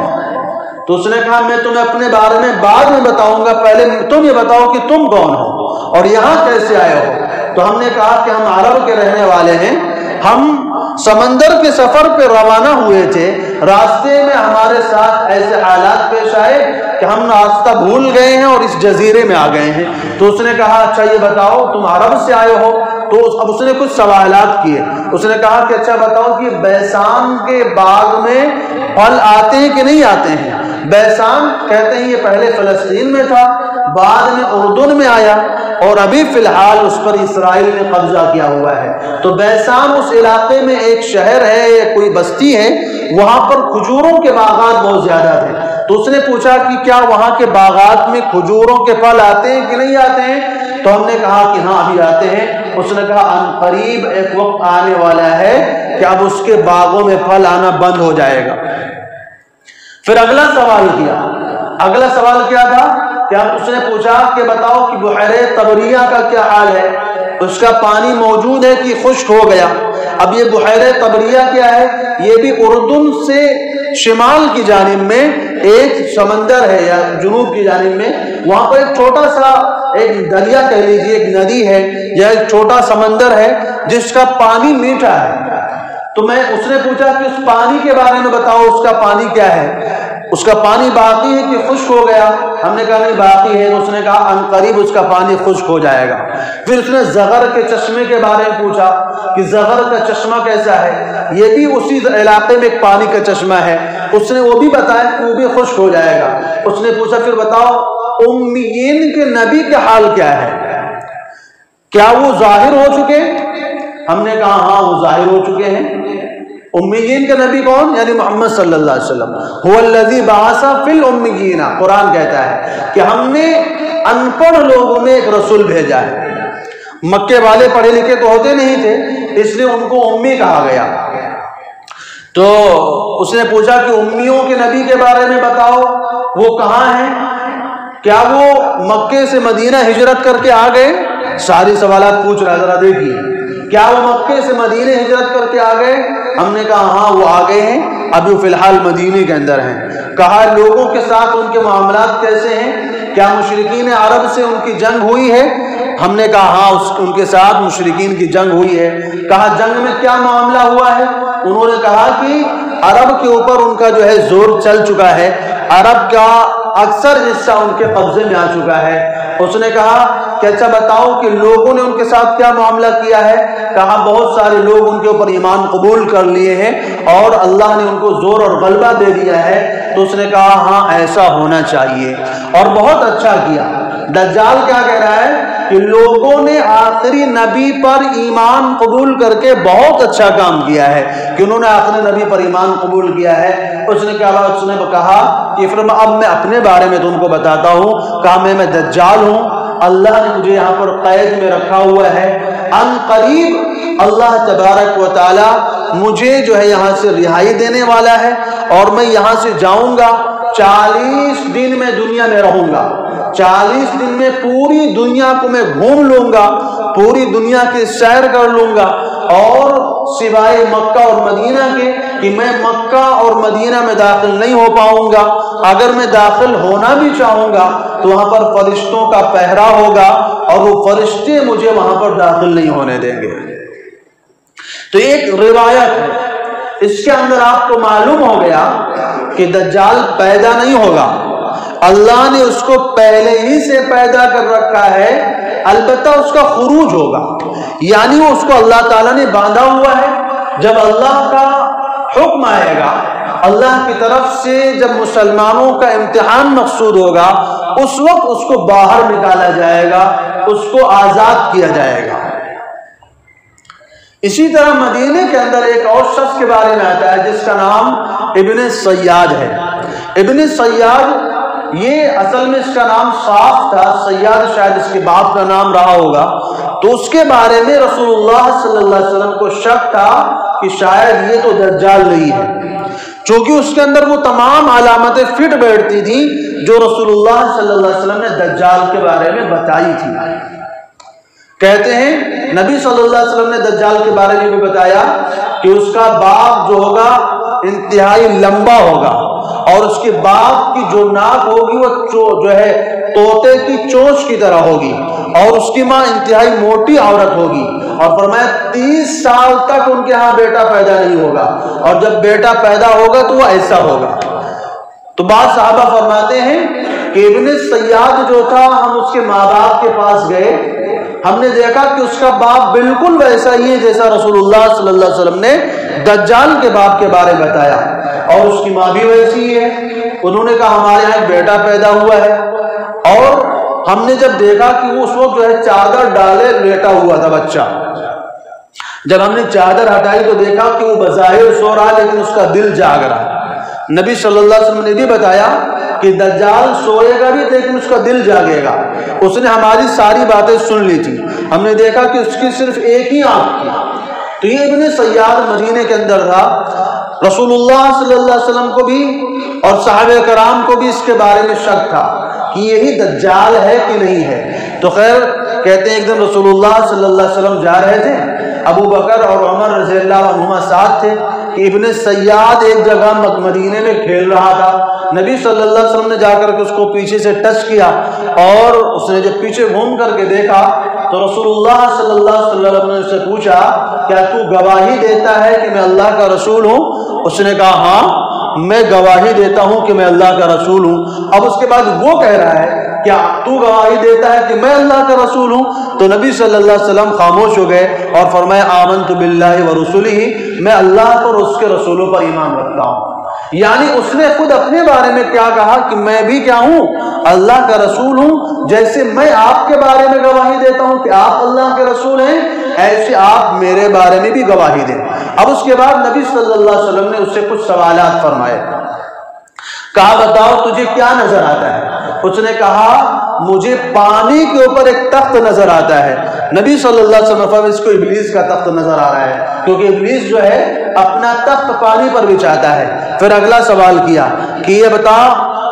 تو اس نے کہا میں تمہیں اپنے بارے میں بعد میں بتاؤں گا، پہلے تم یہ بتاؤ کہ تم کون ہو اور یہاں کیسے آئے ہو؟ تو ہم نے کہا کہ ہم عرب کے رہنے والے ہیں، ہم سمندر کے سفر پہ روانہ ہوئے تھے، راستے میں ہمارے ساتھ ایسے حالات پیش آئے کہ ہم راستہ بھول گئے ہیں اور اس جزیرے میں آ گئے ہیں۔ تو اس نے کہا اچھا یہ بتاؤ تم عرب سے آئے ہو؟ تو اب اس نے کچھ سوالات کیے. اس نے کہا کہ اچھا بتاؤ کہ بیسان کے باغ میں پھل آتے ہیں کہ نہیں آتے ہیں؟ بیسان کہتے ہیں یہ پہلے فلسطین میں تھا، بعد میں اردن میں آیا، اور ابھی فی الحال اس پر اسرائیل نے قبضہ کیا ہوا ہے. تو بیسان اس علاقے میں ایک شہر ہے یا کوئی بستی ہے، وہاں پر کھجوروں کے باغات بہت زیادہ تھے. تو اس نے پوچھا کہ کیا وہاں کے باغات میں کھجوروں کے پھل آتے ہیں کہ نہیں آتے ہیں؟ تو ہم نے کہا کہ ہاں ابھی آتے ہیں. اس نے کہا ان قریب ایک وقت آنے والا ہے کہ اب اس کے باغوں میں پھل آنا بند ہو جائے گا. پھر اگلا سوال کیا. اگلا سوال کیا تھا کہ اس نے پوچھا کہ بتاؤ کہ بحیرہ طبریہ کا کیا حال ہے، اس کا پانی موجود ہے کہ خشک ہو گیا؟ اب یہ بحیرہ طبریہ کیا ہے؟ یہ بھی اردن سے شمال کی جانب میں ایک سمندر ہے، یا جنوب کی جانب میں، وہاں پر ایک چھوٹا سا ایک دریا کہہ لیجیے، ایک ندی ہے یا ایک چھوٹا سمندر ہے جس کا پانی میٹھا ہے. تو اس نے پوچھا کہ اس پانی کے بارے میں بتاؤ، اس کا پانی کیا ہے؟ اس کا پانی باقی ہے کہ خشک ہو گیا؟ ہم نے کہا نہیں باقی ہے. تو اس نے کہا ان قریب اس کا پانی خشک ہو جائے گا. پھر اس نے زغر کے چشمے کے بارے میں پوچھا کہ زغر کا چشمہ کیسا ہے؟ یہ بھی اسی علاقے میں ایک پانی کا چشمہ ہے. اس نے وہ بھی بتایا کہ وہ بھی خشک ہو جائے گا. اس نے پوچھا پھر بتاؤ امیین کے نبی کا حال کیا ہے، کیا وہ ظاہر ہو چکے؟ ہم نے کہا ہاں وہ ظاہر ہو چکے ہیں. امیین کا نبی کون؟ یعنی محمد صلی اللہ علیہ وسلم. هو الذی بعث فی الامیین، قرآن کہتا ہے کہ ہم نے ان پڑھ لوگوں میں ایک رسول بھیجا ہے. مکے والے پڑھے لکھے تو ہوتے نہیں تھے، اس لیے ان کو امی کہا گیا. تو اس نے پوچھا کہ امیوں کے نبی کے بارے میں بتاؤ، وہ کہاں ہیں؟ کیا وہ مکے سے مدینہ ہجرت کر کے آ گئے؟ ساری سوالات پوچھ رہا ہے، ذرا دیکھیے. کیا وہ مکے سے مدینہ ہجرت کر کے آ گئے؟ ہم نے کہا ہاں وہ آ گئے ہیں، ابھی فی الحال مدینے کے اندر ہیں. کہا لوگوں کے ساتھ ان کے معاملات کیسے ہیں؟ کیا مشرکین عرب سے ان کی جنگ ہوئی ہے؟ ہم نے کہا ہاں ان کے ساتھ مشرکین کی جنگ ہوئی ہے. کہا جنگ میں کیا معاملہ ہوا ہے؟ انہوں نے کہا کہ عرب کے اوپر ان کا جو ہے زور چل چکا ہے، عرب کا اکثر حصہ ان کے قبضے میں آ چکا ہے. اس نے کہا کہ اچھا بتاؤ کہ لوگوں نے ان کے ساتھ کیا معاملہ کیا ہے؟ کہا بہت سارے لوگ ان کے اوپر ایمان قبول کر لیے ہیں اور اللہ نے ان کو زور اور غلبہ دے دیا ہے. تو اس نے کہا ہاں ایسا ہونا چاہیے، اور بہت اچھا کیا. دجال کیا کہہ رہا ہے کہ لوگوں نے آخری نبی پر ایمان قبول کر کے بہت اچھا کام کیا ہے کہ انہوں نے آخری نبی پر ایمان قبول کیا ہے. اس نے کہا کہ پھر اب میں اپنے بارے میں تم کو بتاتا ہوں. کہا میں دجال ہوں، اللہ نے مجھے یہاں پر قید میں رکھا ہوا ہے. ان قریب اللہ تبارک و تعالی مجھے جو ہے یہاں سے رہائی دینے والا ہے، اور میں یہاں سے جاؤں گا. 40 دن میں دنیا میں رہوں گا. 40 دن میں پوری دنیا کو میں گھوم لوں گا، پوری دنیا کی سیر کر لوں گا، اور سوائے مکہ اور مدینہ کے کہ میں مکہ اور مدینہ میں داخل نہیں ہو پاؤں گا. اگر میں داخل ہونا بھی چاہوں گا تو وہاں پر فرشتوں کا پہرا ہوگا، اور وہ فرشتے مجھے وہاں پر داخل نہیں ہونے دیں گے. تو ایک روایت ہے، اس کے اندر آپ کو معلوم ہو گیا کہ دجال پیدا نہیں ہوگا، اللہ نے اس کو پہلے ہی سے پیدا کر رکھا ہے. البتہ اس کا خروج ہوگا، یعنی وہ اس کو اللہ تعالیٰ نے باندھا ہوا ہے. جب اللہ کا حکم آئے گا، اللہ کی طرف سے جب مسلمانوں کا امتحان مقصود ہوگا، اس وقت اس کو باہر نکالا جائے گا، اس کو آزاد کیا جائے گا. اسی طرح مدینے کے اندر ایک اور شخص کے بارے میں آتا ہے جس کا نام ابن سیاد ہے. ابن سیاد، یہ اصل میں اس کا نام صاف تھا، سیاد شاید اس کے باپ کا نام رہا ہوگا. تو اس کے بارے میں رسول اللہ صلی اللہ علیہ وسلم کو شک تھا کہ شاید یہ تو دجال نہیں ہے، چونکہ اس کے اندر وہ تمام علامتیں فٹ بیٹھتی تھی جو رسول اللہ صلی اللہ علیہ وسلم نے دجال کے بارے میں بتائی تھی. کہتے ہیں نبی صلی اللہ علیہ وسلم نے دجال کے بارے میں بھی بتایا کہ اس کا باپ جو ہوگا انتہائی لمبا ہوگا، اور اس کے باپ کی جو ناک ہوگی وہ جو ہے طوطے کی چونچ کی طرح ہوگی، اور اس کی ماں انتہائی موٹی عورت ہوگی. اور فرمایا 30 سال تک ان کے ہاں بیٹا پیدا نہیں ہوگا، اور جب بیٹا پیدا ہوگا تو وہ ایسا ہوگا. تو بعض صحابہ فرماتے ہیں کہ ابن سیاد جو تھا، ہم اس کے ماں باپ کے پاس گئے، ہم نے دیکھا کہ اس کا باپ بالکل ویسا ہی ہے جیسا رسول اللہ صلی اللہ علیہ وسلم نے دجال کے باپ کے بارے میں بتایا، اور اس کی ماں بھی ویسی ہے۔ انہوں نے کہا ہمارے یہاں ایک بیٹا پیدا ہوا ہے، اور ہم نے جب دیکھا کہ وہ اس وقت جو ہے چادر ڈالے لیٹا ہوا تھا بچہ، جب ہم نے چادر ہٹائی تو دیکھا کہ وہ بظاہر سو رہا لیکن اس کا دل جاگ رہا۔ نبی صلی اللہ علیہ وسلم نے بھی بتایا کہ دجال سوئے گا بھی لیکن اس کا دل جاگے گا۔ اس نے ہماری ساری باتیں سن لی تھی، ہم نے دیکھا کہ اس کی صرف ایک ہی آنکھ تھی۔ تو یہ ابن سیار مدینے کے اندر تھا۔ رسول اللہ صلی اللہ علیہ وسلم کو بھی اور صحابہ کرام کو بھی اس کے بارے میں شک تھا کہ یہی دجال ہے کہ نہیں ہے۔ تو خیر کہتے ہیں ایک دن رسول اللہ صلی اللہ علیہ وسلم جا رہے تھے، ابو بکر اور عمر رضی اللہ عنہما ساتھ تھے، کہ ابن سیاد ایک جگہ مدینے میں کھیل رہا تھا۔ نبی صلی اللہ علیہ وسلم نے جا کر کے اس کو پیچھے سے ٹچ کیا، اور اس نے جب پیچھے گھوم کر کے دیکھا تو رسول اللہ صلی اللہ علیہ وسلم نے اس سے پوچھا کیا تو گواہی دیتا ہے کہ میں اللہ کا رسول ہوں؟ اس نے کہا ہاں میں گواہی دیتا ہوں کہ میں اللہ کا رسول ہوں۔ اب اس کے بعد وہ کہہ رہا ہے کیا تو گواہی دیتا ہے کہ میں اللہ کا رسول ہوں؟ تو نبی صلی اللہ علیہ وسلم خاموش ہو گئے اور فرمایا آمنت باللہ ورسولہ، میں اللہ پر اور اس کے رسولوں پر ایمان رکھتا ہوں۔ یعنی اس نے خود اپنے بارے میں کیا کہا کہ میں بھی کیا ہوں؟ اللہ کا رسول ہوں۔ جیسے میں آپ کے بارے میں گواہی دیتا ہوں کہ آپ اللہ کے رسول ہیں، ایسے آپ میرے بارے میں بھی گواہی دیں۔ اب اس کے بعد نبی صلی اللہ علیہ وسلم نے اس سے کچھ سوالات فرمائے، کہا بتاؤ تجھے کیا نظر آتا ہے؟ اس نے کہا مجھے پانی کے اوپر ایک تخت نظر آتا ہے۔ نبی صلی اللہ علیہ وسلم اس کو ابلیس کا تخت نظر آ رہا ہے، کیونکہ ابلیس جو ہے اپنا تخت پانی پر بچھاتا ہے۔ پھر اگلا سوال کیا کہ یہ بتا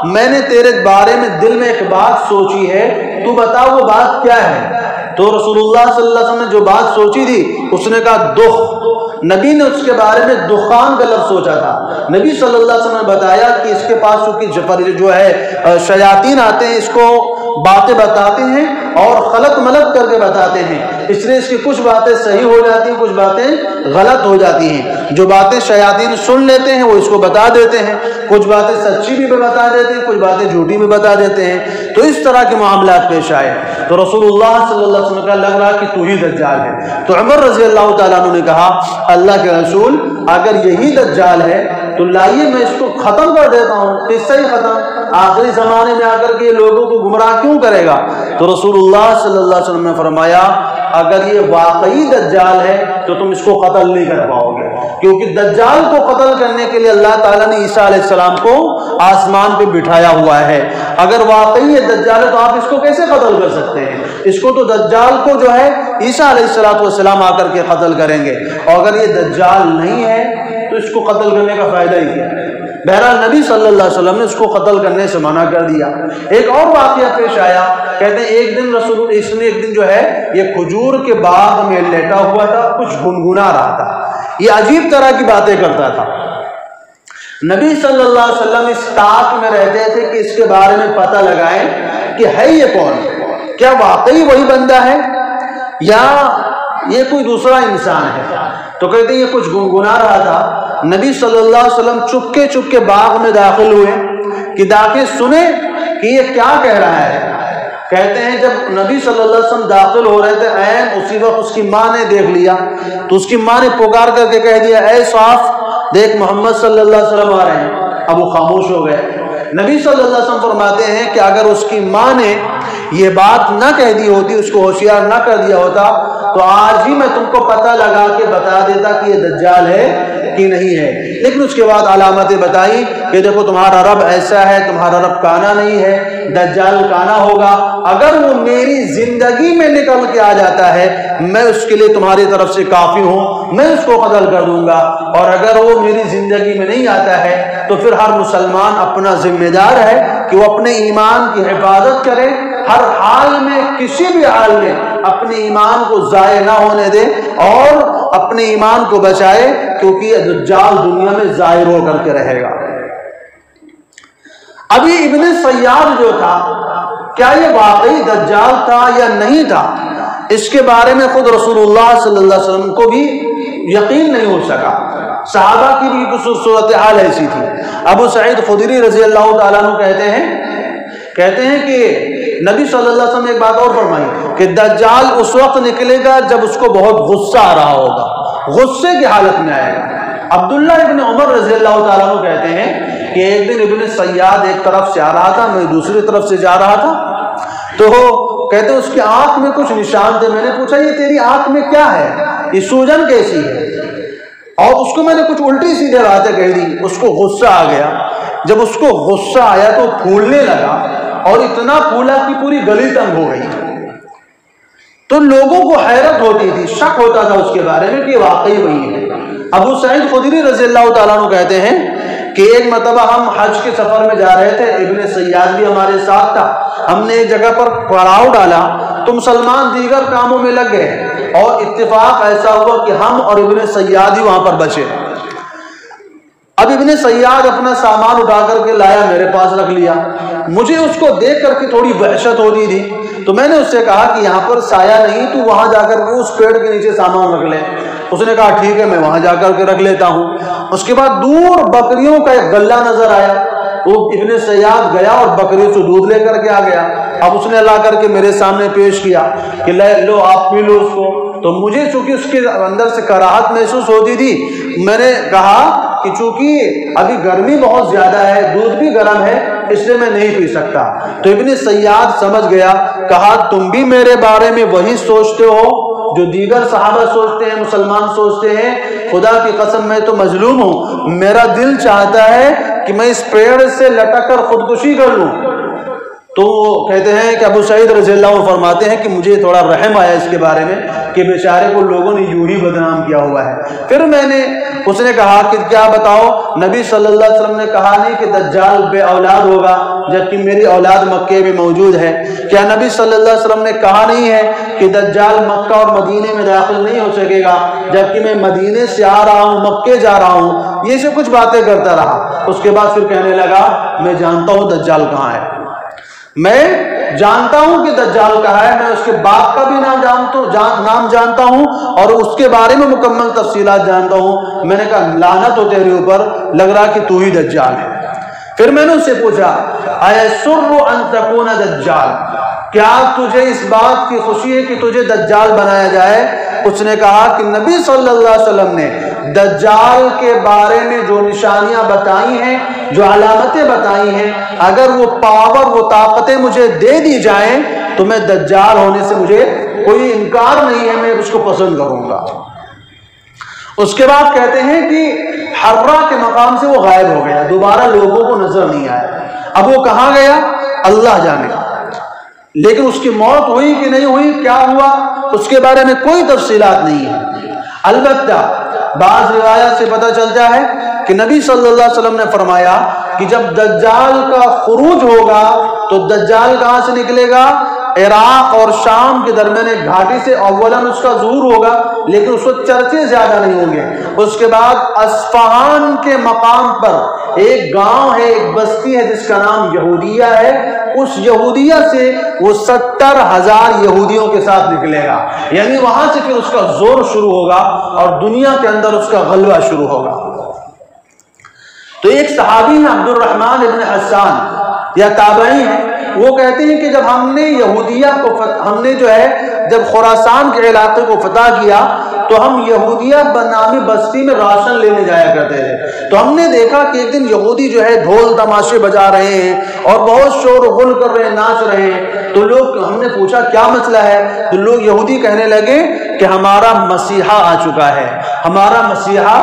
میں نے تیرے بارے میں دل میں ایک بات سوچی ہے، تو بتا وہ بات کیا ہے؟ تو رسول اللہ صلی اللہ علیہ وسلم نے جو بات سوچی تھی اس نے کہا دخ۔ نبی نے اس کے بارے میں دخان کا لفظ سوچا تھا۔ نبی صلی اللہ علیہ وسلم نے بتایا کہ اس کے پاس چونکہ جو ہے شیاطین آتے ہیں، اس کو باتیں بتاتے ہیں اور خلط ملط کر کے بتاتے ہیں، اس لیے اس کی کچھ باتیں صحیح ہو جاتی ہیں، کچھ باتیں غلط ہو جاتی ہیں۔ جو باتیں شیاطین سن لیتے ہیں وہ اس کو بتا دیتے ہیں، کچھ باتیں سچی بھی بتا دیتے ہیں، کچھ باتیں جھوٹی بھی بتا دیتے ہیں۔ تو اس طرح کے معاملات پیش آئے تو رسول اللہ صلی اللہ علیہ وسلم کا لگ رہا کہ تو ہی دجال ہے۔ تو عمر رضی اللہ تعالیٰ عنہ نے کہا اللہ کے رسول اگر یہی دجال ہے تو لائیے میں اس کو ختم کر دیتا ہوں، قصہ ہی ختم، آخری زمانے میں آ کر کے لوگوں کو گمراہ کیوں کرے گا؟ تو رسول اللہ صلی اللہ علیہ وسلم نے فرمایا اگر یہ واقعی دجال ہے تو تم اس کو قتل نہیں کر پاؤ گے، کیونکہ دجال کو قتل کرنے کے لیے اللہ تعالیٰ نے عیسیٰ علیہ السلام کو آسمان پہ بٹھایا ہوا ہے۔ اگر واقعی یہ دجال ہے تو آپ اس کو کیسے قتل کر سکتے ہیں؟ اس کو تو دجال کو جو ہے عیسیٰ علیہ السلام آ کر کے قتل کریں گے، اور اگر یہ دجال نہیں ہے تو اس کو قتل کرنے کا فائدہ ہی کیا؟ بہرحال نبی صلی اللہ علیہ وسلم نے اس کو قتل کرنے سے منع کر دیا۔ ایک اور واقعہ پیش آیا، کہتے ہیں ایک دن اس نے ایک دن جو ہے یہ کھجور کے باغ میں لیٹا ہوا تھا، کچھ گنگنا رہا تھا، یہ عجیب طرح کی باتیں کرتا تھا۔ نبی صلی اللہ علیہ وسلم اس طاق میں رہتے تھے کہ اس کے بارے میں پتہ لگائیں کہ ہے یہ کون، کیا واقعی وہی بندہ ہے یا یہ کوئی دوسرا انسان ہے؟ تو کہتے ہیں یہ کچھ گنگنا رہا تھا۔ نبی صلی اللہ علیہ وسلم چپ کے باغ میں داخل ہوئے کہ داخل سنے کہ یہ کیا کہہ رہا ہے۔ کہتے ہیں جب نبی صلی اللہ علیہ وسلم داخل ہو رہے تھے عین اسی وقت اس کی ماں نے دیکھ لیا، تو اس کی ماں نے پکار کر کے کہہ دیا اے صاف دیکھ محمد صلی اللہ علیہ وسلم آ رہے ہیں۔ اب وہ خاموش ہو گئے۔ نبی صلی اللہ علیہ وسلم فرماتے ہیں کہ اگر اس کی ماں نے یہ بات نہ کہہ دی ہوتی، اس کو ہوشیار نہ کر دیا ہوتا تو آج ہی میں تم کو پتہ لگا کے بتا دیتا کہ یہ دجال ہے کہ نہیں ہے۔ لیکن اس کے بعد علامتیں بتائی کہ دیکھو تمہارا رب ایسا ہے، تمہارا رب کانا نہیں ہے، دجال کانا ہوگا، اگر وہ میری زندگی میں نکل کے آ جاتا ہے میں اس کے لیے تمہاری طرف سے کافی ہوں، میں اس کو قتل کر دوں گا، اور اگر وہ میری زندگی میں نہیں آتا ہے تو پھر ہر مسلمان اپنا ذمہ دار ہے کہ وہ اپنے ایمان کی حفاظت کرے، ہر حال میں کسی بھی حال میں اپنے ایمان کو ضائع نہ ہونے دے اور اپنے ایمان کو بچائے، کیونکہ یہ دجال دنیا میں ظاہر ہو کر کے رہے گا۔ ابھی ابن سیاد جو تھا کیا یہ واقعی دجال تھا یا نہیں تھا، اس کے بارے میں خود رسول اللہ صلی اللہ علیہ وسلم کو بھی یقین نہیں ہو سکا، صحابہ کی بھی کچھ صورتحال ایسی تھی۔ ابو سعید خدری رضی اللہ تعالیٰ عنہ کہتے ہیں کہ نبی صلی اللہ علیہ وسلم نے ایک بات اور فرمائی کہ دجال اس وقت نکلے گا جب اس کو بہت غصہ آ رہا ہوگا، غصے کی حالت میں آئے گا۔ عبداللہ ابن عمر رضی اللہ تعالیٰ عنہ کہتے ہیں کہ ایک دن ابن سیاد ایک طرف سے آ رہا تھا، میں دوسری طرف سے جا رہا تھا، تو کہتے ہیں اس کی آنکھ میں کچھ نشان تھے۔ میں نے پوچھا یہ تیری آنکھ میں کیا ہے، یہ سوجن کیسی ہے؟ اور اس کو میں نے کچھ الٹی سیدھے باتیں کہہ دی، اس کو غصہ آ گیا۔ جب اس کو غصہ آیا تو پھولنے لگا، اور اتنا پھولا کہ پوری گلی تنگ ہو گئی۔ تو لوگوں کو حیرت ہوتی تھی، شک ہوتا تھا اس کے بارے میں کہ واقعی وہی ہے۔ ابو سعید خدری رضی اللہ تعالیٰ عنہ کہتے ہیں کہ ایک مرتبہ ہم حج کے سفر میں جا رہے تھے، ابن سیاد بھی ہمارے ساتھ تھا، ہم نے ایک جگہ پر پڑاؤ ڈالا تو مسلمان دیگر کاموں میں لگ گئے، اور اتفاق ایسا ہوا کہ ہم اور ابن سیاد ہی وہاں پر بچے۔ اب ابن سیاد اپنا سامان اٹھا کر کے لایا، میرے پاس رکھ لیا۔ مجھے اس کو دیکھ کر کے تھوڑی وحشت ہوتی تھی، تو میں نے اس سے کہا کہ یہاں پر سایہ نہیں، تو وہاں جا کر کے اس پیڑ کے نیچے سامان رکھ لے۔ اس نے کہا ٹھیک ہے، میں وہاں جا کر کے رکھ لیتا ہوں۔ اس کے بعد دور بکریوں کا ایک گلہ نظر آیا، وہ ابن سیاد گیا اور بکریوں سے دودھ لے کر کے آ گیا۔ اب اس نے لا کر کے میرے سامنے پیش کیا کہ لو آپ پی لو اس کو۔ تو مجھے چونکہ اس کے اندر سے کراہت محسوس ہوتی تھی، میں نے کہا کہ چونکہ ابھی گرمی بہت زیادہ ہے، دودھ بھی گرم ہے، اس لیے میں نہیں پی سکتا۔ تو ابن سیاد سمجھ گیا، کہا تم بھی میرے بارے میں وہی سوچتے ہو جو دیگر صحابہ سوچتے ہیں، مسلمان سوچتے ہیں؟ خدا کی قسم میں تو مظلوم ہوں، میرا دل چاہتا ہے کہ میں اس پیڑ سے لٹک کر خودکشی کر لوں۔ تو وہ کہتے ہیں کہ ابو سعید رضی اللہ عنہ فرماتے ہیں کہ مجھے تھوڑا رحم آیا اس کے بارے میں کہ بیچارے کو لوگوں نے یوں ہی بدنام کیا ہوا ہے۔ پھر اس نے کہا کہ کیا بتاؤ، نبی صلی اللہ علیہ وسلم نے کہا نہیں کہ دجال بے اولاد ہوگا جبکہ میری اولاد مکے میں موجود ہے؟ کیا نبی صلی اللہ علیہ وسلم نے کہا نہیں ہے کہ دجال مکہ اور مدینے میں داخل نہیں ہو سکے گا جبکہ میں مدینے سے آ رہا ہوں، مکے جا رہا ہوں؟ یہ سے کچھ باتیں کرتا رہا۔ اس کے بعد پھر کہنے لگا میں جانتا ہوں دجال کہاں ہے، میں جانتا ہوں کہ دجال کہاں ہے، میں اس کے باپ کا بھی نام جانتا ہوں اور اس کے بارے میں مکمل تفصیلات جانتا ہوں۔ میں نے کہا لعنت ہو تیرے اوپر، لگ رہا کہ تو ہی دجال ہے۔ پھر میں نے اس سے پوچھا ایسر ان تکون دجال، کیا تجھے اس بات کی خوشی ہے کہ تجھے دجال بنایا جائے؟ اس نے کہا کہ نبی صلی اللہ علیہ وسلم نے دجال کے بارے میں جو نشانیاں بتائی ہیں، جو علامتیں بتائی ہیں، اگر وہ پاور، وہ طاقتیں مجھے دے دی جائیں تو میں دجال ہونے سے مجھے کوئی انکار نہیں ہے، میں اس کو پسند کروں گا۔ اس کے بعد کہتے ہیں کہ حرہ کے مقام سے وہ غائب ہو گیا، دوبارہ لوگوں کو نظر نہیں آیا۔ اب وہ کہاں گیا اللہ جانے، لیکن اس کی موت ہوئی کہ نہیں ہوئی، کیا ہوا، اس کے بارے میں کوئی تفصیلات نہیں ہے۔ البتہ بعض روایات سے پتہ چلتا ہے کہ نبی صلی اللہ علیہ وسلم نے فرمایا کہ جب دجال کا خروج ہوگا تو دجال کہاں سے نکلے گا؟ عراق اور شام کے درمیان ایک گھاٹی سے اولاً اس کا ظہور ہوگا، لیکن اس وقت چرچے زیادہ نہیں ہوں گے۔ اس کے بعد اصفہان کے مقام پر ایک گاؤں ہے، ایک بستی ہے جس کا نام یہودیہ ہے، اس یہودیہ سے وہ 70,000 یہودیوں کے ساتھ نکلے گا، یعنی وہاں سے پھر اس کا زور شروع ہوگا اور دنیا کے اندر اس کا غلبہ شروع ہوگا۔ تو ایک صحابی ہیں عبد الرحمن ابن حسان یا تابعی ہیں، وہ کہتے ہیں کہ جب ہم نے یہودیہ کو ہم نے جو ہے جب خراسان کے علاقے کو فتح کیا تو ہم یہودیہ نامی بستی میں راشن لینے جایا کرتے تھے، تو ہم نے دیکھا کہ ایک دن یہودی جو ہے ڈھول تماشے بجا رہے ہیں اور بہت شور غل کر رہے ہیں، ناچ رہے ہیں۔ تو ہم نے پوچھا کیا مسئلہ ہے؟ تو لوگ یہودی کہنے لگے کہ ہمارا مسیحا آ چکا ہے، ہمارا مسیحا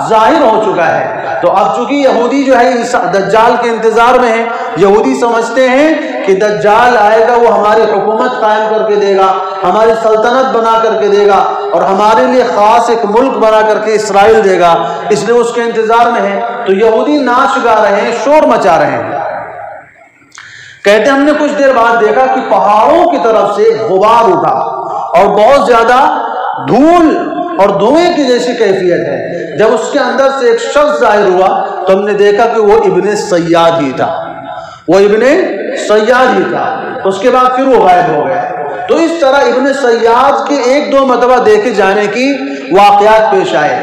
ظاہر ہو چکا ہے۔ تو اب چونکہ یہودی جو ہے دجال کے انتظار میں ہیں، یہودی سمجھتے ہیں کہ دجال آئے گا، وہ ہماری حکومت قائم کر کے دے گا، ہماری سلطنت بنا کر کے دے گا اور ہمارے لیے خاص ایک ملک بنا کر کے اسرائیل دے گا، اس لیے اس کے انتظار میں ہیں۔ تو یہودی ناچ گا رہے ہیں، شور مچا رہے ہیں۔ کہتے ہم نے کچھ دیر بعد دیکھا کہ پہاڑوں کی طرف سے غبار اٹھا اور بہت زیادہ دھول اور دھوئیں کی جیسی کیفیت ہے۔ جب اس کے اندر سے ایک شخص ظاہر ہوا تو ہم نے دیکھا کہ وہ ابن سیاد ہی تھا، وہ ابن سیاد ہی تھا۔ اس کے بعد پھر وہ غائب ہو گیا۔ تو اس طرح ابن سیاد کے 1-2 مرتبہ دیکھے جانے کی واقعات پیش آئے۔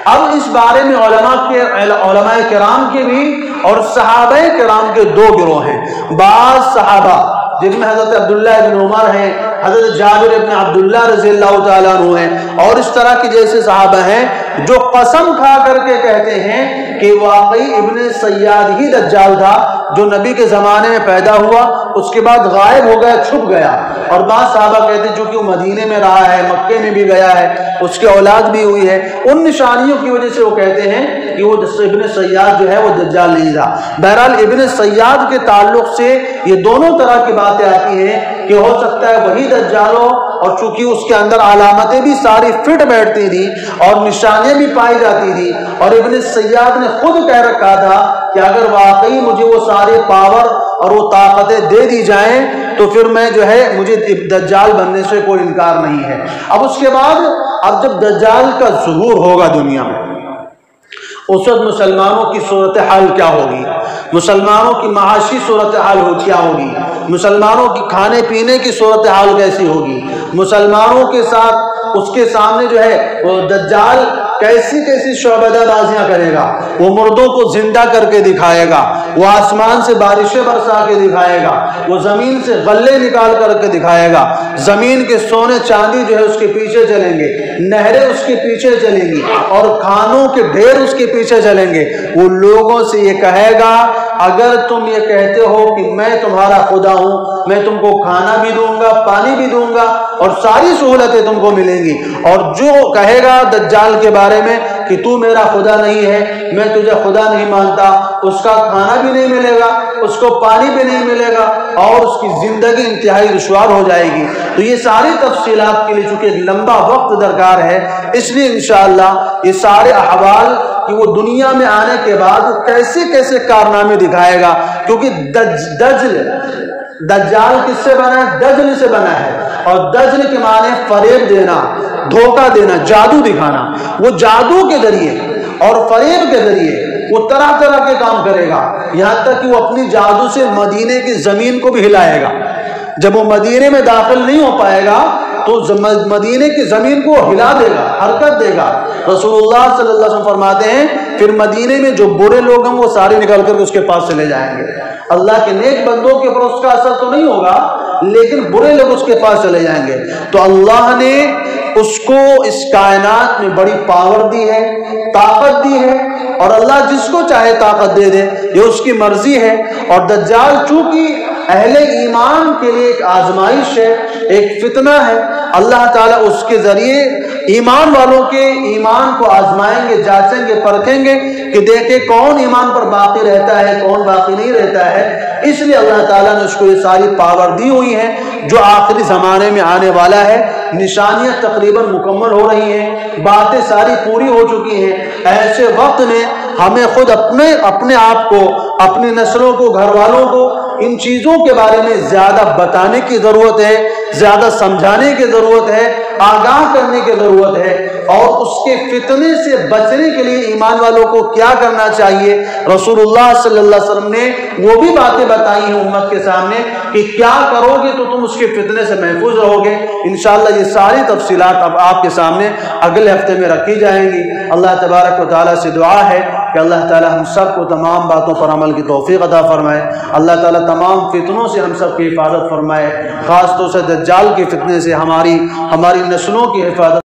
اب اس بارے میں علماء کرام کے بھی اور صحابہ کرام کے 2 گروہ ہیں۔ بعض صحابہ جن میں حضرت عبداللہ ابن عمر ہیں، حضرت جابر ابن عبداللہ رضی اللہ تعالیٰ عنہ ہیں، اور اس طرح کے جیسے صحابہ ہیں جو قسم کھا کر کے کہتے ہیں کہ واقعی ابن سیاد ہی دجال تھا جو نبی کے زمانے میں پیدا ہوا، اس کے بعد غائب ہو گیا، چھپ گیا۔ اور بعض صحابہ کہتے ہیں چونکہ وہ مدینے میں رہا ہے، مکے میں بھی گیا ہے، اس کی اولاد بھی ہوئی ہے، ان نشانیوں کی وجہ سے وہ کہتے ہیں کہ وہ ابن سیاد جو ہے وہ دجال نہیں تھا۔ بہرحال ابن سیاد کے تعلق سے یہ دونوں طرح کی باتیں آتی ہیں کہ ہو سکتا ہے وہی دجال ہو، اور چونکہ اس کے اندر علامتیں بھی ساری فٹ بیٹھتی تھی اور نشانیاں بھی پائی جاتی تھی، اور ابن سیاد نے خود کہہ رکھا تھا کہ اگر واقعی مجھے وہ سارے پاور اور وہ طاقتیں دے دی جائیں تو پھر میں جو ہے مجھے دجال بننے سے کوئی انکار نہیں ہے۔ اب اس کے بعد اب جب دجال کا ظہور ہوگا دنیا میں، اس وقت مسلمانوں کی صورتحال کیا ہوگی، مسلمانوں کی معاشی صورتحال کیا ہوگی، مسلمانوں کی کھانے پینے کی صورتحال کیسی ہوگی، مسلمانوں کے ساتھ اس کے سامنے جو ہے وہ دجال کیسی کیسی شعبدہ بازیاں کرے گا، وہ مردوں کو زندہ کر کے دکھائے گا، وہ آسمان سے بارشیں برسا کے دکھائے گا، وہ زمین سے غلے نکال کر کے دکھائے گا، زمین کے سونے چاندی جو ہے اس کے پیچھے چلیں گے، نہریں اس کے پیچھے چلیں گی، اور کھانوں کے ڈھیر اس کے پیچھے چلیں گے۔ وہ لوگوں سے یہ کہے گا اگر تم یہ کہتے ہو کہ میں تمہارا خدا ہوں، میں تم کو کھانا بھی دوں گا، پانی بھی دوں گا، اور ساری سہولتیں تم کو ملیں گی، اور جو کہے گا دجال کے بارے میں کہ تو میرا خدا نہیں ہے، میں تجھے خدا نہیں مانتا، اس کا کھانا بھی نہیں ملے گا، اس کو پانی بھی نہیں ملے گا، اور اس کی زندگی انتہائی دشوار ہو جائے گی۔ تو یہ ساری تفصیلات کے لیے چونکہ ایک لمبا وقت درکار ہے، اس لیے انشاءاللہ یہ سارے احوال کہ وہ دنیا میں آنے کے بعد کیسے کیسے کارنامے دکھائے گا، کیونکہ دجال کس سے بنا ہے؟ دجل سے بنا ہے، اور دجل کے معنی فریب دینا، دھوکہ دینا، جادو دکھانا۔ وہ جادو کے ذریعے اور فریب کے ذریعے وہ طرح طرح کے کام کرے گا، یہاں تک کہ وہ اپنی جادو سے مدینے کی زمین کو بھی ہلائے گا۔ جب وہ مدینے میں داخل نہیں ہو پائے گا تو مدینے کی زمین کو ہلا دے گا، حرکت دے گا۔ رسول اللہ صلی اللہ علیہ وسلم فرماتے ہیں پھر مدینے میں جو برے لوگ ہیں وہ سارے نکل کر اس کے پاس چلے جائیں گے۔ اللہ کے نیک بندوں کے اوپر اس کا اثر تو نہیں ہوگا، لیکن برے لوگ اس کے پاس چلے جائیں گے۔ تو اللہ نے اس کو اس کائنات میں بڑی پاور دی ہے، طاقت دی ہے، اور اللہ جس کو چاہے طاقت دے دے، یہ اس کی مرضی ہے۔ اور دجال چونکہ اہل ایمان کے لیے ایک آزمائش ہے، ایک فتنہ ہے، اللہ تعالیٰ اس کے ذریعے ایمان والوں کے ایمان کو آزمائیں گے، جانچیں گے، پرکھیں گے کہ دیکھیں کون ایمان پر باقی رہتا ہے، کون باقی نہیں رہتا ہے۔ اس لیے اللہ تعالیٰ نے اس کو یہ ساری پاور دی ہوئی ہے جو آخری زمانے میں آنے والا ہے۔ نشانیاں تقریباً مکمل ہو رہی ہیں، باتیں ساری پوری ہو چکی ہیں۔ ایسے وقت میں ہمیں خود اپنے آپ کو، اپنی نسلوں کو، گھر والوں کو ان چیزوں کے بارے میں زیادہ بتانے کی ضرورت ہے، زیادہ سمجھانے کی ضرورت ہے، آگاہ کرنے کی ضرورت ہے، اور اس کے فتنے سے بچنے کے لیے ایمان والوں کو کیا کرنا چاہیے۔ رسول اللہ صلی اللہ علیہ وسلم نے وہ بھی باتیں بتائی ہیں امت کے سامنے کہ کیا کرو گے تو تم اس کے فتنے سے محفوظ رہو گے۔ انشاءاللہ یہ ساری تفصیلات اب آپ کے سامنے اگلے ہفتے میں رکھی جائیں گی۔ اللہ تبارک و تعالیٰ سے دعا ہے کہ اللہ تعالیٰ ہم سب کو تمام باتوں پر عمل کی توفیق عطا فرمائے۔ اللہ تعالیٰ تمام فتنوں سے ہم سب کی حفاظت فرمائے، خاص طور سے دجال کے فتنے سے ہماری نسلوں کی حفاظت